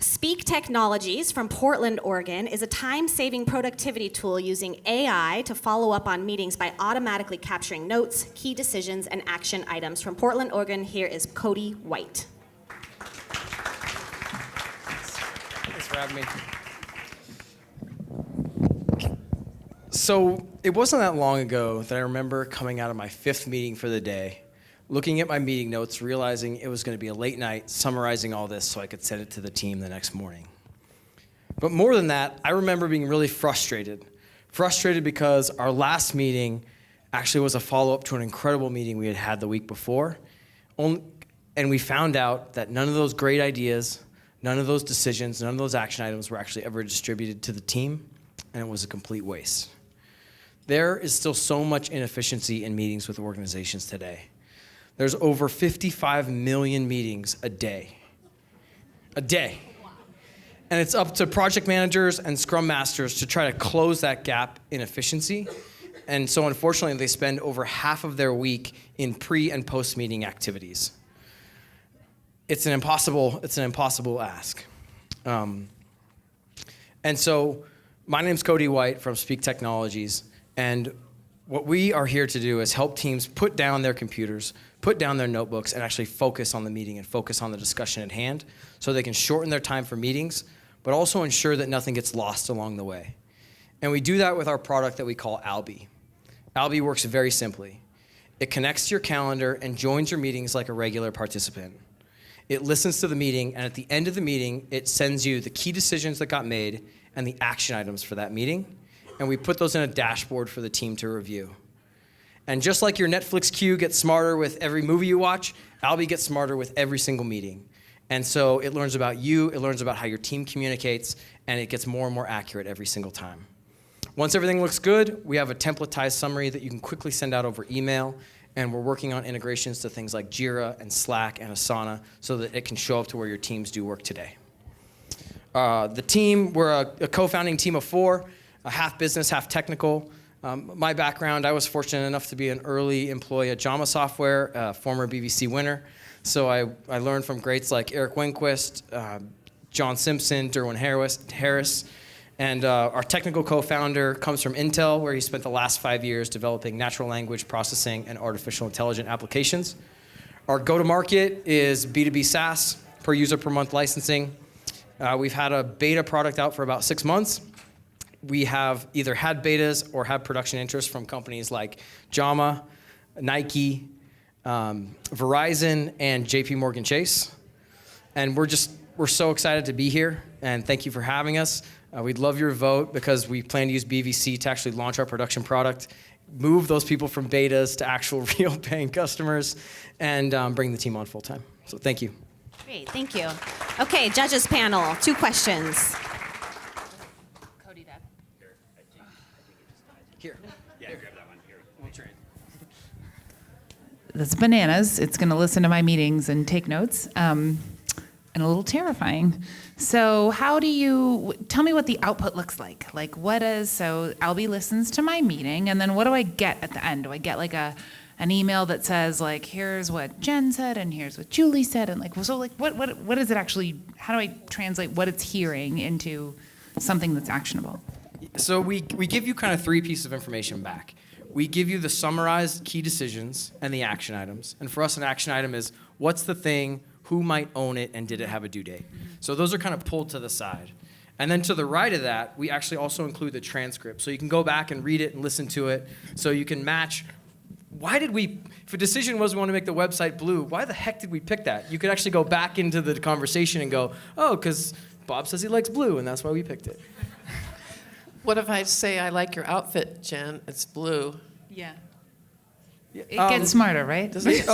Speak Technologies from Portland, Oregon is a time-saving productivity tool using AI to follow up on meetings by automatically capturing notes, key decisions, and action items. From Portland, Oregon, here is Cody White. Thanks for having me. So it wasn't that long ago that I remember coming out of my 5th meeting for the day, looking at my meeting notes, realizing it was going to be a late night, summarizing all this so I could send it to the team the next morning. But more than that, I remember being really frustrated. Frustrated because our last meeting actually was a follow-up to an incredible meeting we had had the week before. And we found out that none of those great ideas, none of those decisions, none of those action items were actually ever distributed to the team, and it was a complete waste. There is still so much inefficiency in meetings with organizations today. There's over 55 million meetings a day. A day. And it's up to project managers and scrum masters to try to close that gap in efficiency. And so unfortunately, they spend over half of their week in pre and post meeting activities. It's an impossible ask. And so my name's Cody White from Speak Technologies. And what we are here to do is help teams put down their computers, put down their notebooks, and actually focus on the meeting and focus on the discussion at hand so they can shorten their time for meetings, but also ensure that nothing gets lost along the way. And we do that with our product that we call Albi. Albi works very simply. It connects to your calendar and joins your meetings like a regular participant. It listens to the meeting, and at the end of the meeting, it sends you the key decisions that got made and the action items for that meeting, and we put those in a dashboard for the team to review. And just like your Netflix queue gets smarter with every movie you watch, Albi gets smarter with every single meeting. And so it learns about you, it learns about how your team communicates, and it gets more and more accurate every single time. Once everything looks good, we have a templatized summary that you can quickly send out over email, and we're working on integrations to things like Jira and Slack and Asana so that it can show up to where your teams do work today. The team, we're a co-founding team of 4, half business, half technical. My background, I was fortunate enough to be an early employee at JAMA Software, a former BVC winner. So I learned from greats like Eric Winquist, John Simpson, Derwin Harris, and our technical co-founder comes from Intel, where he spent the last 5 years developing natural language processing and artificial intelligence applications. Our go-to-market is B2B SaaS, per user per month licensing. We've had a beta product out for about 6 months. We have either had betas or had production interest from companies like JAMA, Nike, Verizon, and JP Morgan Chase. And we're so excited to be here, and thank you for having us. We'd love your vote because we plan to use BVC to actually launch our production product, move those people from betas to actual real paying customers, and bring the team on full time. So thank you. Great, thank you. Okay, judges panel, 2 questions. Here. Yeah, grab that one. Here, we'll trade. That's bananas. It's going to listen to my meetings and take notes, and a little terrifying. So tell me what the output looks like. So Albi listens to my meeting, and then what do I get at the end? Do I get like an email that says like, here's what Jen said, and here's what Julie said, and what is it actually, how do I translate what it's hearing into something that's actionable? So we give you kind of 3 pieces of information back. We give you the summarized key decisions and the action items. And for us, an action item is what's the thing, who might own it, and did it have a due date? So those are kind of pulled to the side. And then to the right of that, we actually also include the transcript. So you can go back and read it and listen to it. So you can match, if a decision was we want to make the website blue, why the heck did we pick that? You could actually go back into the conversation and go, oh, because Bob says he likes blue, and that's why we picked it. What if I say, I like your outfit, Jen, it's blue? Yeah. It gets smarter, right? Does it?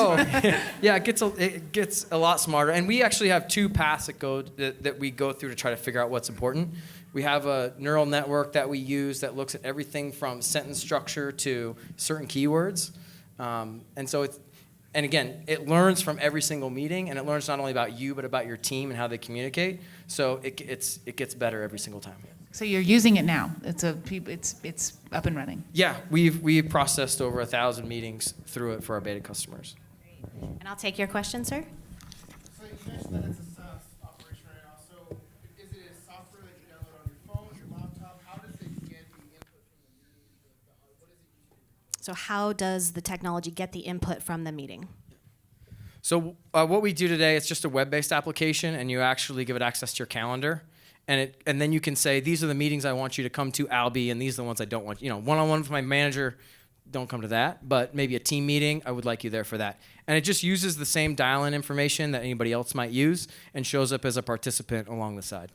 Yeah, it gets a lot smarter. And we actually have 2 paths that we go through to try to figure out what's important. We have a neural network that we use that looks at everything from sentence structure to certain keywords. And again, it learns from every single meeting, and it learns not only about you, but about your team and how they communicate. So it gets better every single time. So you're using it now. It's up and running. Yeah, we've processed over 1,000 meetings through it for our beta customers. And I'll take your question, sir. So you mentioned that it's a SaaS operation right now. So So how does the technology get the input from the meeting? So what we do today, it's just a web-based application, and you actually give it access to your calendar. And then you can say, these are the meetings I want you to come to, Albie, and these are the ones I don't want. You know, one-on-one with my manager, don't come to that. But maybe a team meeting, I would like you there for that. And it just uses the same dial-in information that anybody else might use and shows up as a participant along the side.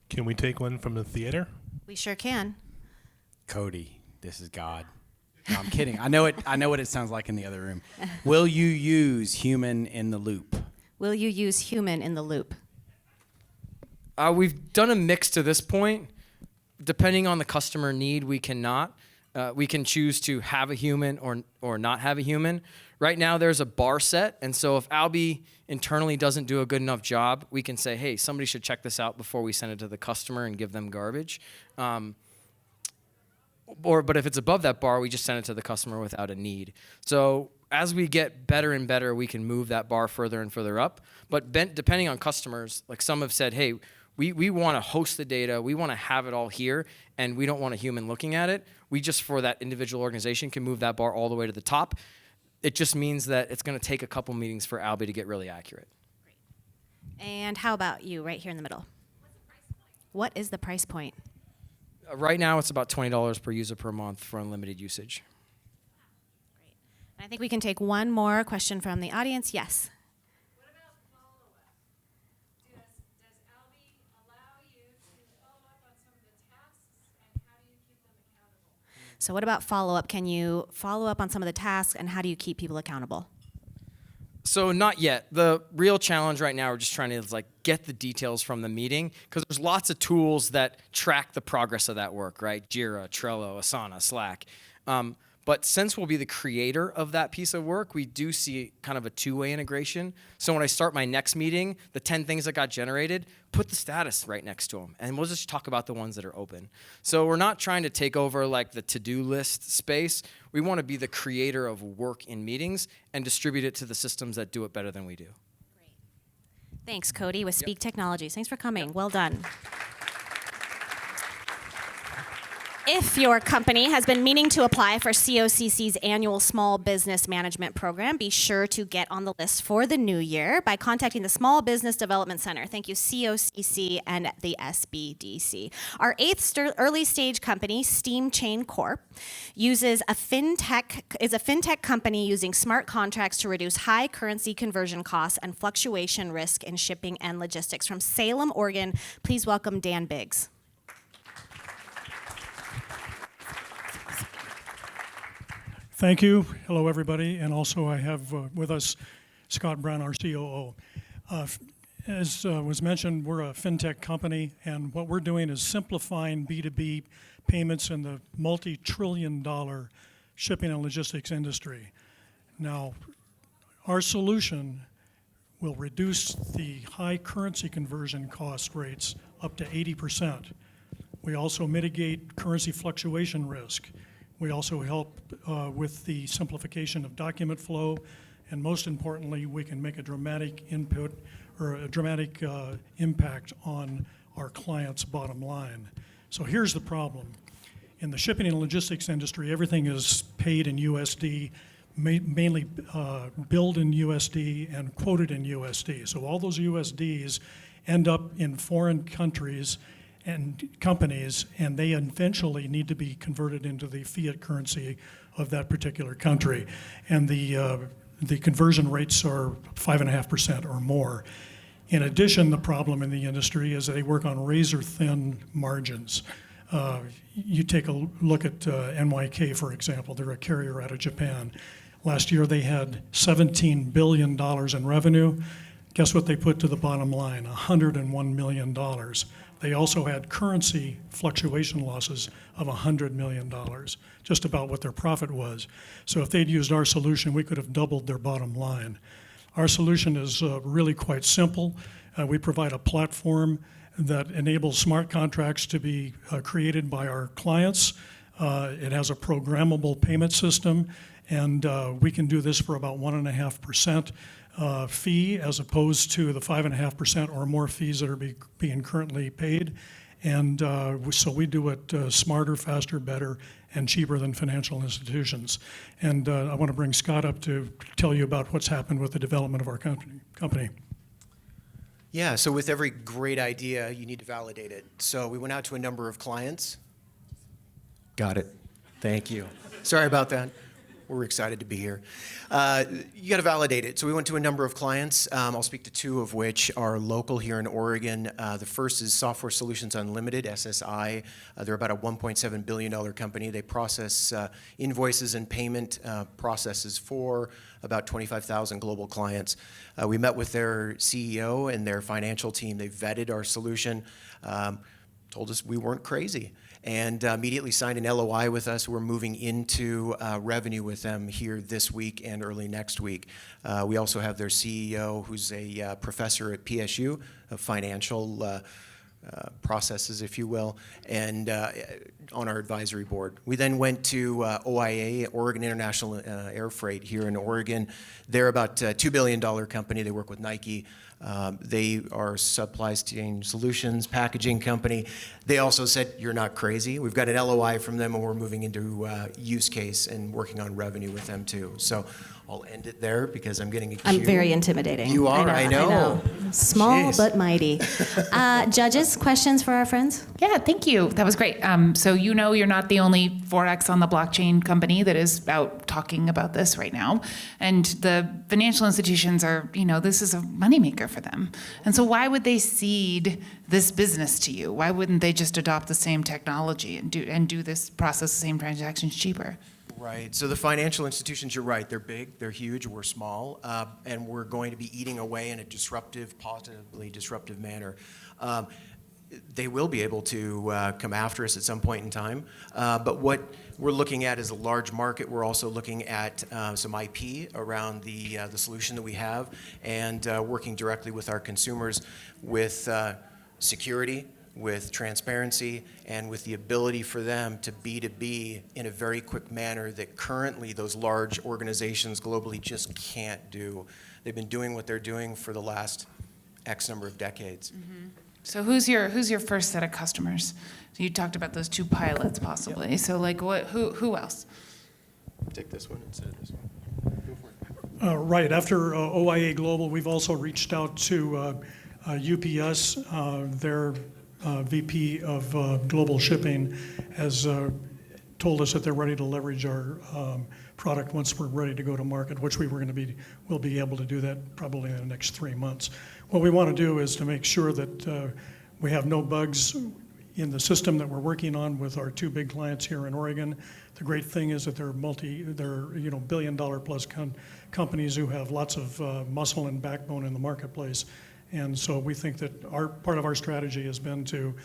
Can we take one from the theater? We sure can. Cody, this is God. No, I'm kidding. I know what it sounds like in the other room. Will you use human in the loop? Will you use human in the loop? We've done a mix to this point. Depending on the customer need, we cannot. We can choose to have a human or not have a human. Right now, there's a bar set, and so if Albie internally doesn't do a good enough job, we can say, hey, somebody should check this out before we send it to the customer and give them garbage. But if it's above that bar, we just send it to the customer without a need. So as we get better and better, we can move that bar further and further up. But depending on customers, like some have said, hey, we want to host the data, we want to have it all here, and we don't want a human looking at it. We just, for that individual organization, can move that bar all the way to the top. It just means that it's going to take a couple meetings for Albie to get really accurate. And how about you, right here in the middle? What is the price point? Right now, it's about $20 per user per month for unlimited usage. Great. And I think we can take one more question from the audience. Yes. What about follow-up? Does Albie allow you to follow up on some of the tasks, and how do you keep them accountable? So what about follow-up? Can you follow up on some of the tasks, and how do you keep people accountable? So not yet. The real challenge right now, we're just trying to get the details from the meeting, because there's lots of tools that track the progress of that work, right? Jira, Trello, Asana, Slack. But since we'll be the creator of that piece of work, we do see kind of a two-way integration. So when I start my next meeting, the 10 things that got generated, put the status right next to them, and we'll just talk about the ones that are open. So we're not trying to take over the to-do list space. We want to be the creator of work in meetings and distribute it to the systems that do it better than we do. Great. Thanks, Cody, with Speak Technologies. Thanks for coming. Well done. If your company has been meaning to apply for COCC's annual Small Business Management Program, be sure to get on the list for the new year by contacting the Small Business Development Center. Thank you, COCC and the SBDC. Our eighth early stage company, Steamchain Corp, is a fintech company using smart contracts to reduce high currency conversion costs and fluctuation risk in shipping and logistics. From Salem, Oregon, please welcome Dan Biggs. Thank you. Hello, everybody. And also I have with us Scott Brown, our COO. As was mentioned, we're a fintech company, and what we're doing is simplifying B2B payments in the multi-trillion-dollar shipping and logistics industry. Now, our solution will reduce the high currency conversion cost rates up to 80%. We also mitigate currency fluctuation risk. We also help with the simplification of document flow, and most importantly, we can make a dramatic input or a dramatic impact on our client's bottom line. So here's the problem. In the shipping and logistics industry, everything is paid in USD, mainly billed in USD and quoted in USD. So all those USDs end up in foreign countries and companies, and they eventually need to be converted into the fiat currency of that particular country. And the conversion rates are 5.5% or more. In addition, the problem in the industry is they work on razor-thin margins. You take a look at NYK, for example. They're a carrier out of Japan. Last year, they had $17 billion in revenue. Guess what they put to the bottom line? $101 million. They also had currency fluctuation losses of $100 million, just about what their profit was. So if they'd used our solution, we could have doubled their bottom line. Our solution is really quite simple. We provide a platform that enables smart contracts to be created by our clients. It has a programmable payment system, and we can do this for about 1.5% fee, as opposed to the 5.5% or more fees that are being currently paid. And so we do it smarter, faster, better, and cheaper than financial institutions. And I want to bring Scott up to tell you about what's happened with the development of our company. Yeah, so with every great idea, you need to validate it. So we went out to a number of clients. Got it. Thank you. Sorry about that. We're excited to be here. You got to validate it. So we went to a number of clients. I'll speak to two of which are local here in Oregon. The first is Software Solutions Unlimited, SSI. They're about a $1.7 billion company. They process invoices and payment processes for about 25,000 global clients. We met with their CEO and their financial team. They vetted our solution, told us we weren't crazy, and immediately signed an LOI with us. We're moving into revenue with them here this week and early next week. We also have their CEO, who's a professor at PSU of financial processes, if you will, and on our advisory board. We then went to OIA, Oregon International Air Freight here in Oregon. They're about a $2 billion company. They work with Nike. They are supply chain solutions, packaging company. They also said, you're not crazy. We've got an LOI from them, and we're moving into use case and working on revenue with them too. So I'll end it there because I'm getting a cue. I'm very intimidating. You are, I know. Small Jeez. but mighty. Judges, questions for our friends? Yeah, thank you. That was great. So you know you're not the only Forex on the blockchain company that is out talking about this right now. And the financial institutions are, this is a moneymaker for them. And so why would they cede this business to you? Why wouldn't they just adopt the same technology and do this process, the same transactions cheaper? Right. So the financial institutions, you're right. They're big, they're huge, we're small, and we're going to be eating away in a disruptive, positively disruptive manner. They will be able to come after us at some point in time. But what we're looking at is a large market. We're also looking at some IP around the solution that we have, and working directly with our consumers with security, with transparency, and with the ability for them to B2B in a very quick manner that currently those large organizations globally just can't do. They've been doing what they're doing for the last X number of decades. Mm-hmm. So who's your first set of customers? So you talked about those two pilots possibly. Yep. So like who else? Take this one instead of this one. Go for it. Right. After OIA Global, we've also reached out to UPS. Their VP of Global Shipping has told us that they're ready to leverage our product once we're ready to go to market, which we'll be able to do that probably in the next 3 months. What we want to do is to make sure that we have no bugs in the system that we're working on with our two big clients here in Oregon. The great thing is that they're billion-dollar plus companies who have lots of muscle and backbone in the marketplace. And so we think that part of our strategy has been to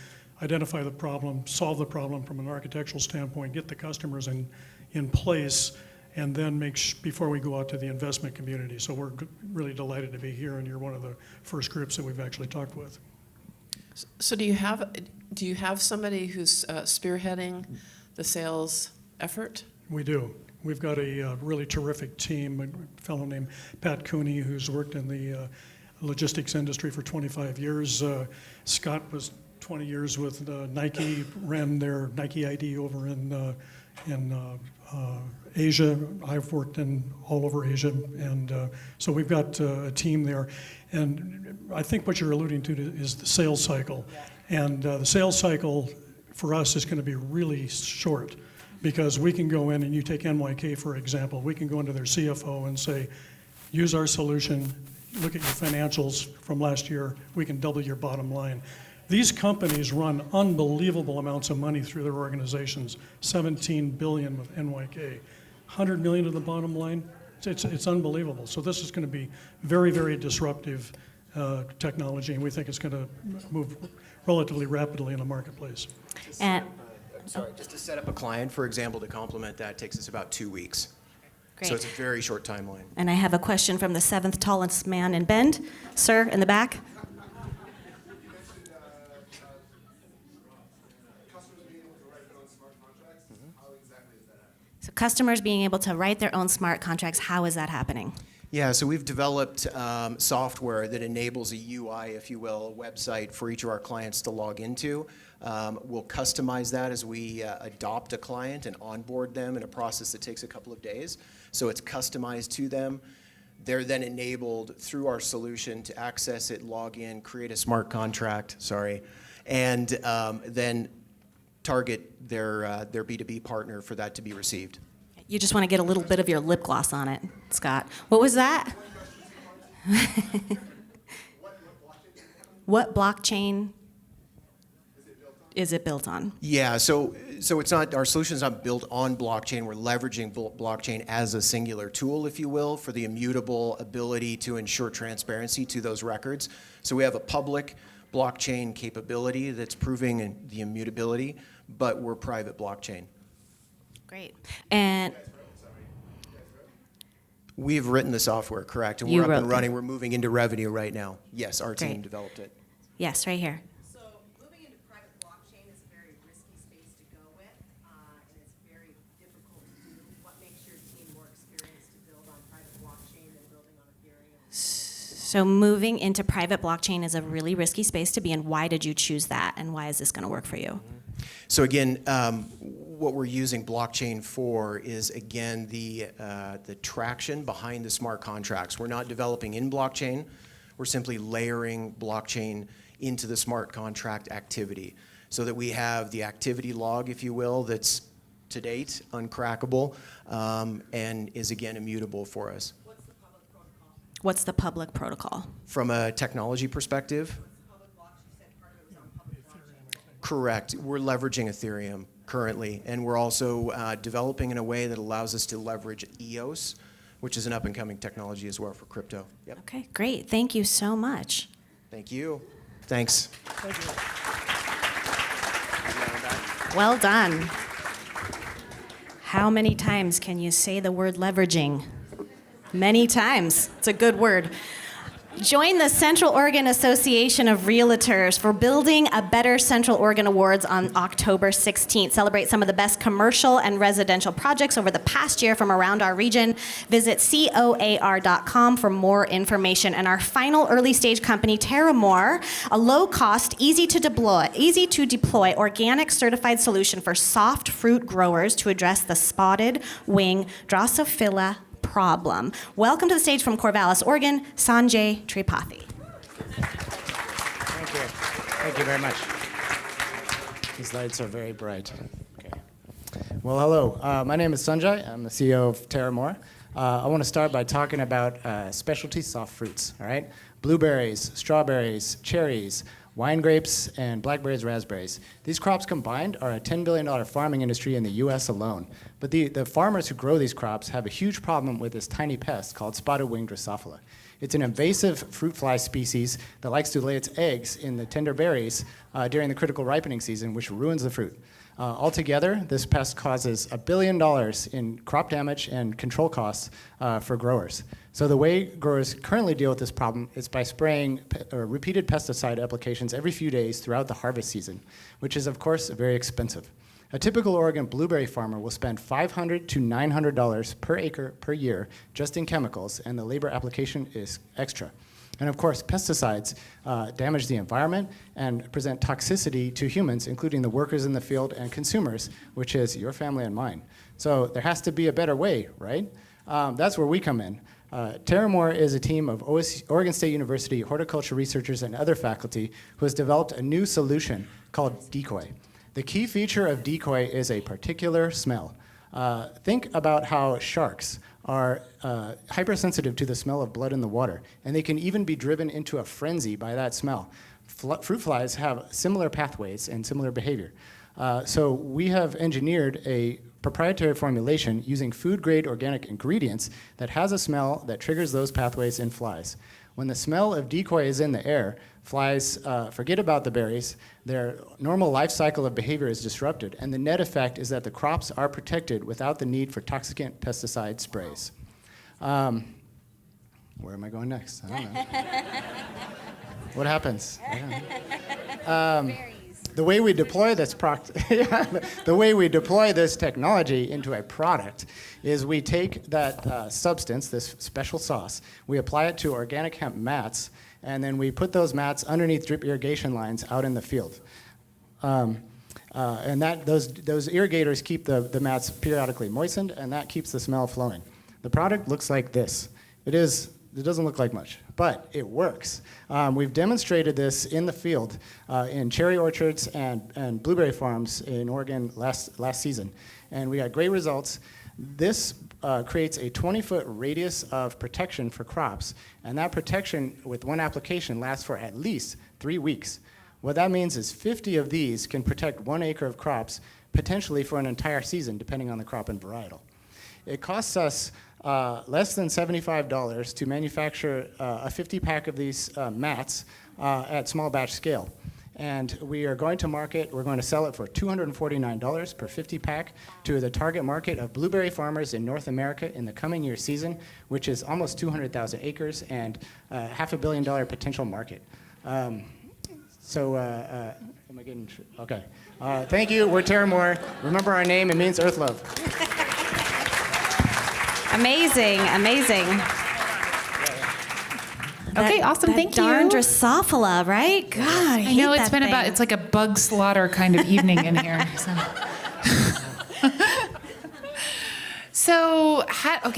identify the problem, solve the problem from an architectural standpoint, get the customers in place, and then before we go out to the investment community. So we're really delighted to be here, and you're one of the first groups that we've actually talked with. So do you have somebody who's spearheading the sales effort? We do. We've got a really terrific team, a fellow named Pat Cooney, who's worked in the logistics industry for 25 years. Scott was 20 years with Nike, ran their Nike ID over in Asia. I've worked all over Asia, and so we've got a team there. And I think what you're alluding to is the sales cycle. And the sales cycle for us is going to be really short, because we can go in, and you take NYK for example, we can go into their CFO and say, use our solution, look at your financials from last year, we can double your bottom line. These companies run unbelievable amounts of money through their organizations, $17 billion with NYK, $100 million to the bottom line. It's unbelievable. So this is going to be very, very disruptive technology, and we think it's going to move relatively rapidly in the marketplace. Just to set up a client, for example, to complement that takes us about 2 weeks. Great. So it's a very short timeline. And I have a question from the seventh tallest man in Bend. Sir, in the back. So customers being able to write their own smart contracts, how is that happening? Yeah, so we've developed software that enables a UI, if you will, a website for each of our clients to log into. We'll customize that as we adopt a client and onboard them in a process that takes a couple of days. So it's customized to them. They're then enabled through our solution to access it, log in, create a smart contract, and then target their B2B partner for that to be received. You just want to get a little bit of your lip gloss on it, Scott. What was that? What blockchain is it built on? Yeah, so it's not, our solution is not built on blockchain. We're leveraging blockchain as a singular tool, if you will, for the immutable ability to ensure transparency to those records. So we have a public blockchain capability that's proving the immutability, but we're private blockchain. Great. And we've written the software, correct? And You we're up wrote and running. We're moving into revenue right now. Yes, our team Great. developed it. yes, right here. So moving into private blockchain is a very risky space to go with, and it's very difficult to do. What makes your team more experienced to build on private blockchain than building on Ethereum? So moving into private blockchain is a really risky space to be in. Why did you choose that, and why is this going to work for you? So again, what we're using blockchain for is, again, the traction behind the smart contracts. We're not developing in blockchain. We're simply layering blockchain into the smart contract activity so that we have the activity log, if you will, that's to date uncrackable and is, again, immutable for us. What's the public protocol? From a technology perspective? Correct. We're leveraging Ethereum currently, and we're also developing in a way that allows us to leverage EOS, which is an up-and-coming technology as well for crypto. Yep. Okay, great. Thank you so much. Thank you. Thanks. Well done. How many times can you say the word leveraging? Many times. It's a good word. Join the Central Oregon Association of Realtors for Building a Better Central Oregon Awards on October 16th. Celebrate some of the best commercial and residential projects over the past year from around our region. Visit coar.com for more information. And our final early stage company, TerrAmor, a low-cost, easy to deploy organic certified solution for soft fruit growers to address the spotted wing Drosophila problem. Welcome to the stage from Corvallis, Oregon, Sanjay Tripathi. Thank you. Thank you very much. These lights are very bright. Okay. Well, hello. My name is Sanjay. I'm the CEO of TerrAmor. I want to start by talking about specialty soft fruits, all right? Blueberries, strawberries, cherries, wine grapes, and blackberries, raspberries. These crops combined are a $10 billion farming industry in the US alone. But the farmers who grow these crops have a huge problem with this tiny pest called spotted-winged Drosophila. It's an invasive fruit fly species that likes to lay its eggs in the tender berries during the critical ripening season, which ruins the fruit. Altogether, this pest causes $1 billion in crop damage and control costs for growers. So the way growers currently deal with this problem is by spraying repeated pesticide applications every few days throughout the harvest season, which is, of course, very expensive. A typical Oregon blueberry farmer will spend $500 to $900 per acre per year just in chemicals, and the labor application is extra. And of course, pesticides damage the environment and present toxicity to humans, including the workers in the field and consumers, which is your family and mine. So there has to be a better way, right? That's where we come in. TerrAmor is a team of Oregon State University horticulture researchers and other faculty who has developed a new solution called Decoy. The key feature of Decoy is a particular smell. Think about how sharks are hypersensitive to the smell of blood in the water, and they can even be driven into a frenzy by that smell. Fruit flies have similar pathways and similar behavior. So we have engineered a proprietary formulation using food-grade organic ingredients that has a smell that triggers those pathways in flies. When the smell of Decoy is in the air, flies forget about the berries, their normal life cycle of behavior is disrupted, and the net effect is that the crops are protected without the need for toxicant pesticide sprays. Where am I going next? I don't know. What happens? I don't know. the way we deploy this the way we deploy this technology into a product is we take that substance, this special sauce, we apply it to organic hemp mats, and then we put those mats underneath drip irrigation lines out in the field. And those irrigators keep the mats periodically moistened, and that keeps the smell flowing. The product looks like this. It doesn't look like much, but it works. We've demonstrated this in the field in cherry orchards and blueberry farms in Oregon last season, and we got great results. This creates a 20-foot radius of protection for crops, and that protection with one application lasts for at least 3 weeks. What that means is 50 of these can protect 1 acre of crops, potentially for an entire season, depending on the crop and varietal. It costs us less than $75 to manufacture a 50-pack of these mats at small batch scale. And we are going to market, we're going to sell it for $249 per 50-pack to the target market of blueberry farmers in North America in the coming year season, which is almost 200,000 acres and $500 million potential market. Am I getting, okay. Thank you, we're TerrAmor. Remember our name, it means Earth Love. Amazing, amazing. Okay, awesome. Thank you. Darn Drosophila, right? God, I know hate it's that been thing. it's like a bug slaughter kind of evening in here. So,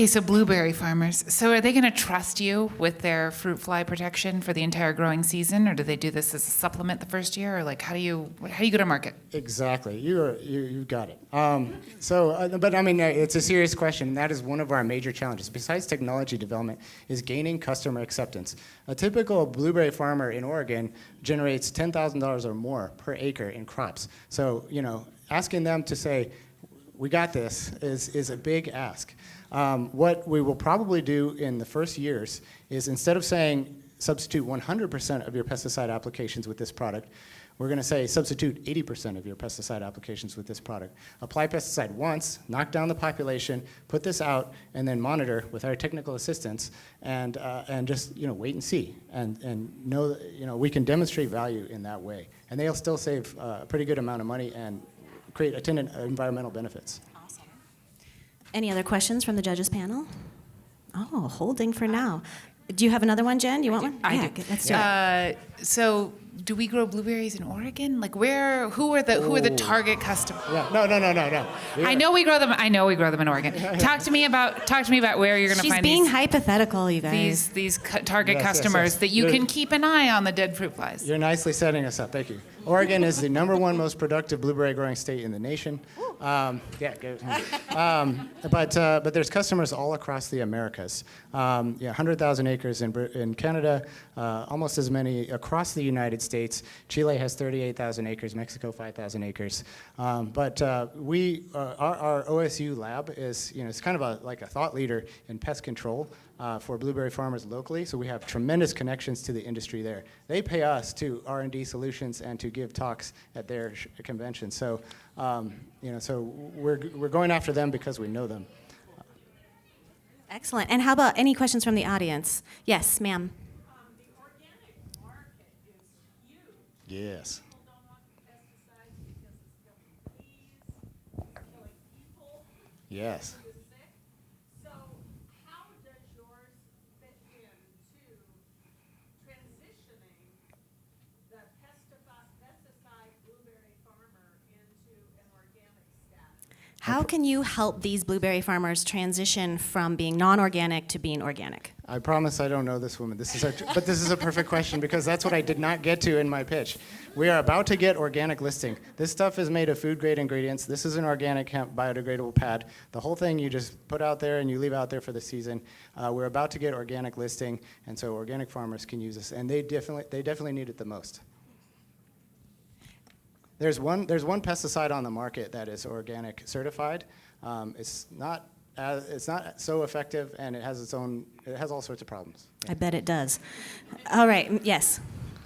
so blueberry farmers. So, are they going to trust you with their fruit fly protection for the entire growing season, or do they do this as a supplement the first year, or like how do you go to market? Exactly, you got it. But I mean, it's a serious question, and that is one of our major challenges. Besides technology development, is gaining customer acceptance. A typical blueberry farmer in Oregon generates $10,000 or more per acre in crops. So, asking them to say, we got this is a big ask. What we will probably do in the first years is instead of saying substitute 100% of your pesticide applications with this product, we're going to say substitute 80% of your pesticide applications with this product. Apply pesticide once, knock down the population, put this out, and then monitor with our technical assistance, and just wait and see, and know that, we can demonstrate value in that way, and they'll still save a pretty good amount of money and create attendant environmental benefits. Awesome. Any other questions from the judges panel? Oh, holding for now. Do you have another one, Jen? You want one? I do. Good. Let's do it. So, do we grow blueberries in Oregon? Like, who are the target customers? Yeah. No. I know we grow them. In Oregon. Talk to me about where you're going to find She's being hypothetical, you guys. these target customers that you can keep an eye on the dead fruit flies. You're nicely setting us up. Thank you. Oregon is the #1 most productive blueberry growing state in the nation. But there's customers all across the Americas. 100,000 acres in Canada, almost as many across the United States. Chile has 38,000 acres, Mexico 5,000 acres. Our OSU lab is, it's kind of like a thought leader in pest control for blueberry farmers locally. So we have tremendous connections to the industry there. They pay us to R&D solutions and to give talks at their convention. So, so we're going after them because we know them. Excellent. And how about any questions from the audience? Yes, ma'am. The organic market is huge. Yes. People don't want pesticides because it's killing bees, killing people. Yes. Who is sick. So how does yours fit into transitioning the pesticide blueberry farmer into an organic status? How can you help these blueberry farmers transition from being non-organic to being organic? I promise I don't know this woman. But this is a perfect question because that's what I did not get to in my pitch. We are about to get organic listing. This stuff is made of food-grade ingredients. This is an organic hemp biodegradable pad. The whole thing you just put out there and you leave out there for the season. We're about to get organic listing, and so organic farmers can use this, and they definitely need it the most. There's one pesticide on the market that is organic certified. It's not so effective, and it has all sorts of problems. I bet it does. All right, yes.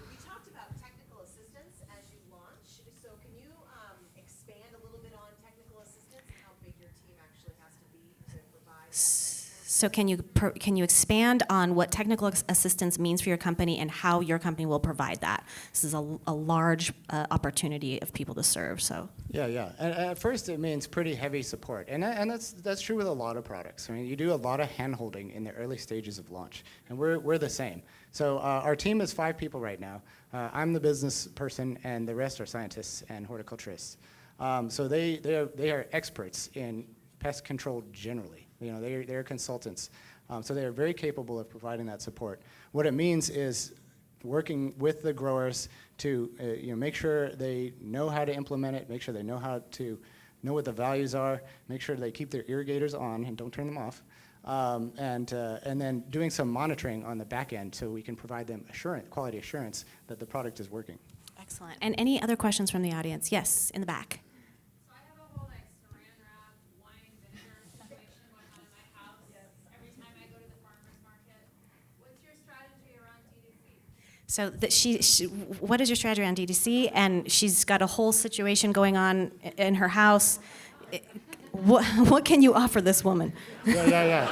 We talked about technical assistance as you launch. So can you expand a little bit on technical assistance and how big your team actually has to be to provide? So can you expand on what technical assistance means for your company and how your company will provide that? This is a large opportunity of people to serve. So Yeah. And at first, it means pretty heavy support, and that's true with a lot of products. I mean, you do a lot of hand-holding in the early stages of launch, and we're the same. So our team is 5 people right now. I'm the business person, and the rest are scientists and horticulturists. So they are experts in pest control generally. You know, they're consultants. So they are very capable of providing that support. What it means is working with the growers to make sure they know how to implement it, make sure they know what the values are, make sure they keep their irrigators on and don't turn them off, and then doing some monitoring on the back end so we can provide them quality assurance that the product is working. excellent. And any other questions from the audience? Yes, in the back. So what is your strategy on DTC? And she's got a whole situation going on in her house. What can you offer this woman? Yeah.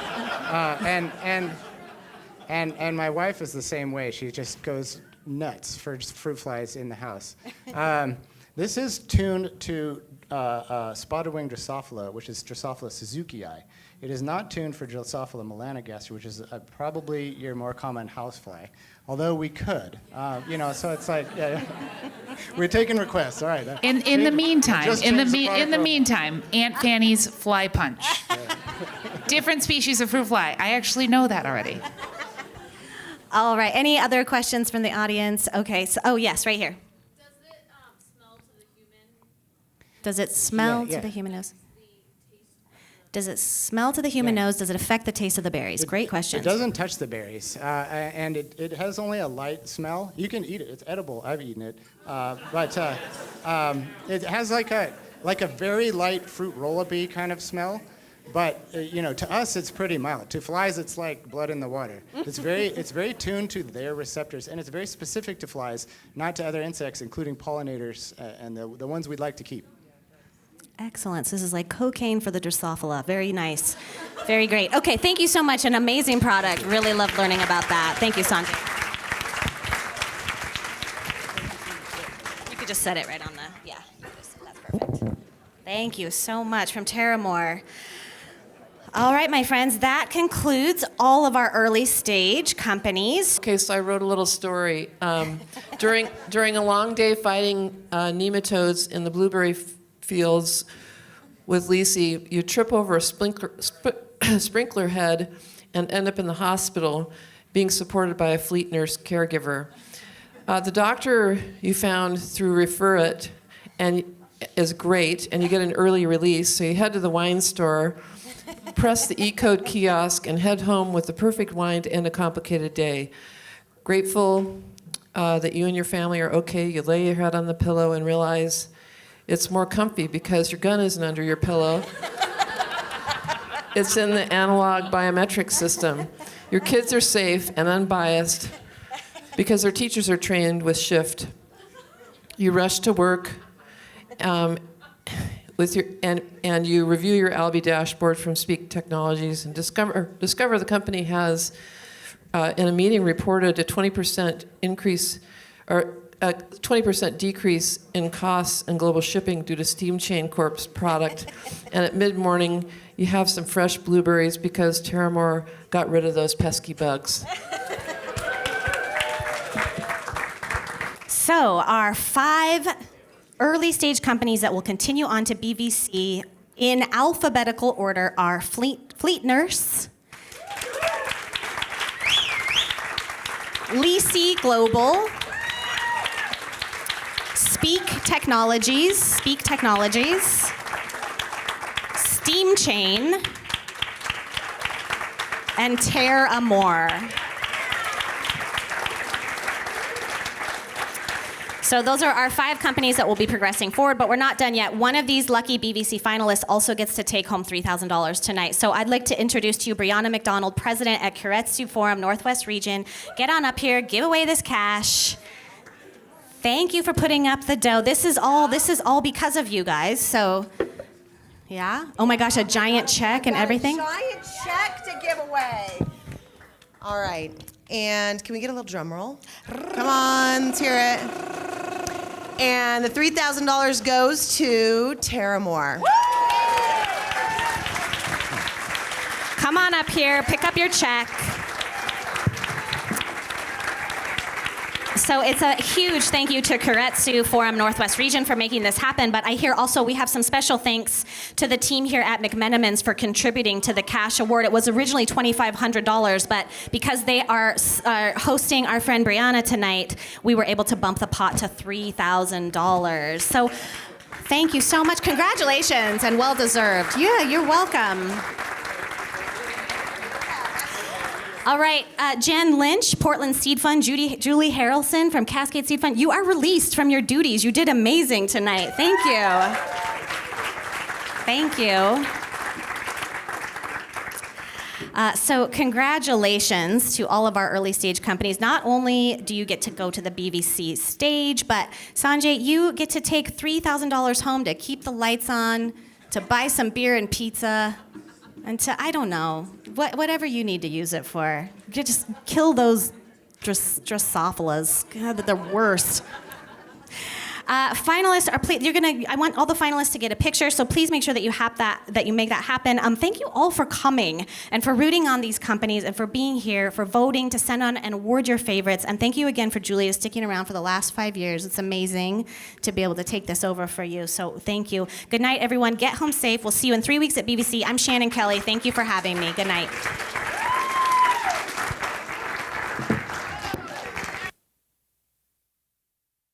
And my wife is the same way. She just goes nuts for fruit flies in the house. This is tuned to spotted wing Drosophila, which is Drosophila suzuki'i. It is not tuned for Drosophila melanogaster, which is probably your more common housefly. Although we could, so it's like, we're taking requests. All right. In the meantime, Aunt Fanny's fly punch. Different species of fruit fly. I actually know that already. All right. Any other questions from the audience? Okay. So, yes, right here. Does it smell to the human nose? Does it smell to the human nose? Does it affect the taste of the berries? Great question. It doesn't touch the berries, and it has only a light smell. You can eat it. It's edible. I've eaten it. But it has like a very light fruit roll-up-y kind of smell. But to us, it's pretty mild. To flies, it's like blood in the water. It's very tuned to their receptors, and it's very specific to flies, not to other insects, including pollinators and the ones we'd like to keep. Excellent. So this is like cocaine for the Drosophila. Very nice. Very great. Okay, thank you so much. An amazing product. Really loved learning about that. Thank you, Sanjay. You could just set it right on that's perfect. Thank you so much from TerrAmor. All right, my friends, that concludes all of our early stage companies. Okay, so I wrote a little story. During a long day fighting nematodes in the blueberry fields with Lisi, you trip over a sprinkler head and end up in the hospital being supported by a FleetNurse caregiver. The doctor you found through Referit is great, and you get an early release, so you head to the wine store, press the E-code kiosk, and head home with the perfect wine to end a complicated day. Grateful that you and your family are okay. You lay your head on the pillow and realize it's more comfy because your gun isn't under your pillow. It's in the analog biometric system. Your kids are safe and unbiased because their teachers are trained with shift. You rush to work and you review your Albi dashboard from Speak Technologies and discover the company has, in a meeting, reported a 20% increase or a 20% decrease in costs and global shipping due to Steamchain Corp's product. And at mid-morning, you have some fresh blueberries because TerrAmor got rid of those pesky bugs. So our 5 early stage companies that will continue on to BVC in alphabetical order are FleetNurse, Lisi Global, Speak Technologies, Steamchain, and TerrAmor. So those are our 5 companies that will be progressing forward, but we're not done yet. One of these lucky BVC finalists also gets to take home $3,000 tonight. So I'd like to introduce to you Brianna McDonald, president at Keiretsu Forum, Northwest Region. Get on up here, give away this cash. Thank you for putting up the dough. This is all because of you guys. So Yeah? Oh my gosh, a giant check and everything? Giant check to give away. All right. And can we get a little drum roll? Come on, let's hear it. And the $3,000 goes to TerrAmor. Come on up here, pick up your check. So it's a huge thank you to Keiretsu Forum Northwest Region for making this happen, but I hear also we have some special thanks to the team here at McMenamins for contributing to the cash award. It was originally $2,500, but because they are hosting our friend Brianna tonight, we were able to bump the pot to $3,000. So thank you so much. Congratulations and well deserved. Yeah, you're welcome. All right, Jen Lynch, Portland Seed Fund, Julie Harrelson from Cascade Seed Fund, you are released from your duties. You did amazing tonight. Thank you. Thank you. So congratulations to all of our early stage companies. Not only do you get to go to the BVC stage, but Sanjay, you get to take $3,000 home to keep the lights on, to buy some beer and pizza, and to, I don't know, whatever you need to use it for. You just kill those Drosophilas. God, they're the worst. Finalists are I want all the finalists to get a picture, so please make sure that you make that happen. Thank you all for coming and for rooting on these companies and for being here, for voting to send on and award your favorites. And thank you again for Julia sticking around for the last 5 years. It's amazing to be able to take this over for you. So thank you. Good night, everyone. Get home safe. We'll see you in 3 weeks at BVC. I'm Shannon Kelly. Thank you for having me. Good night.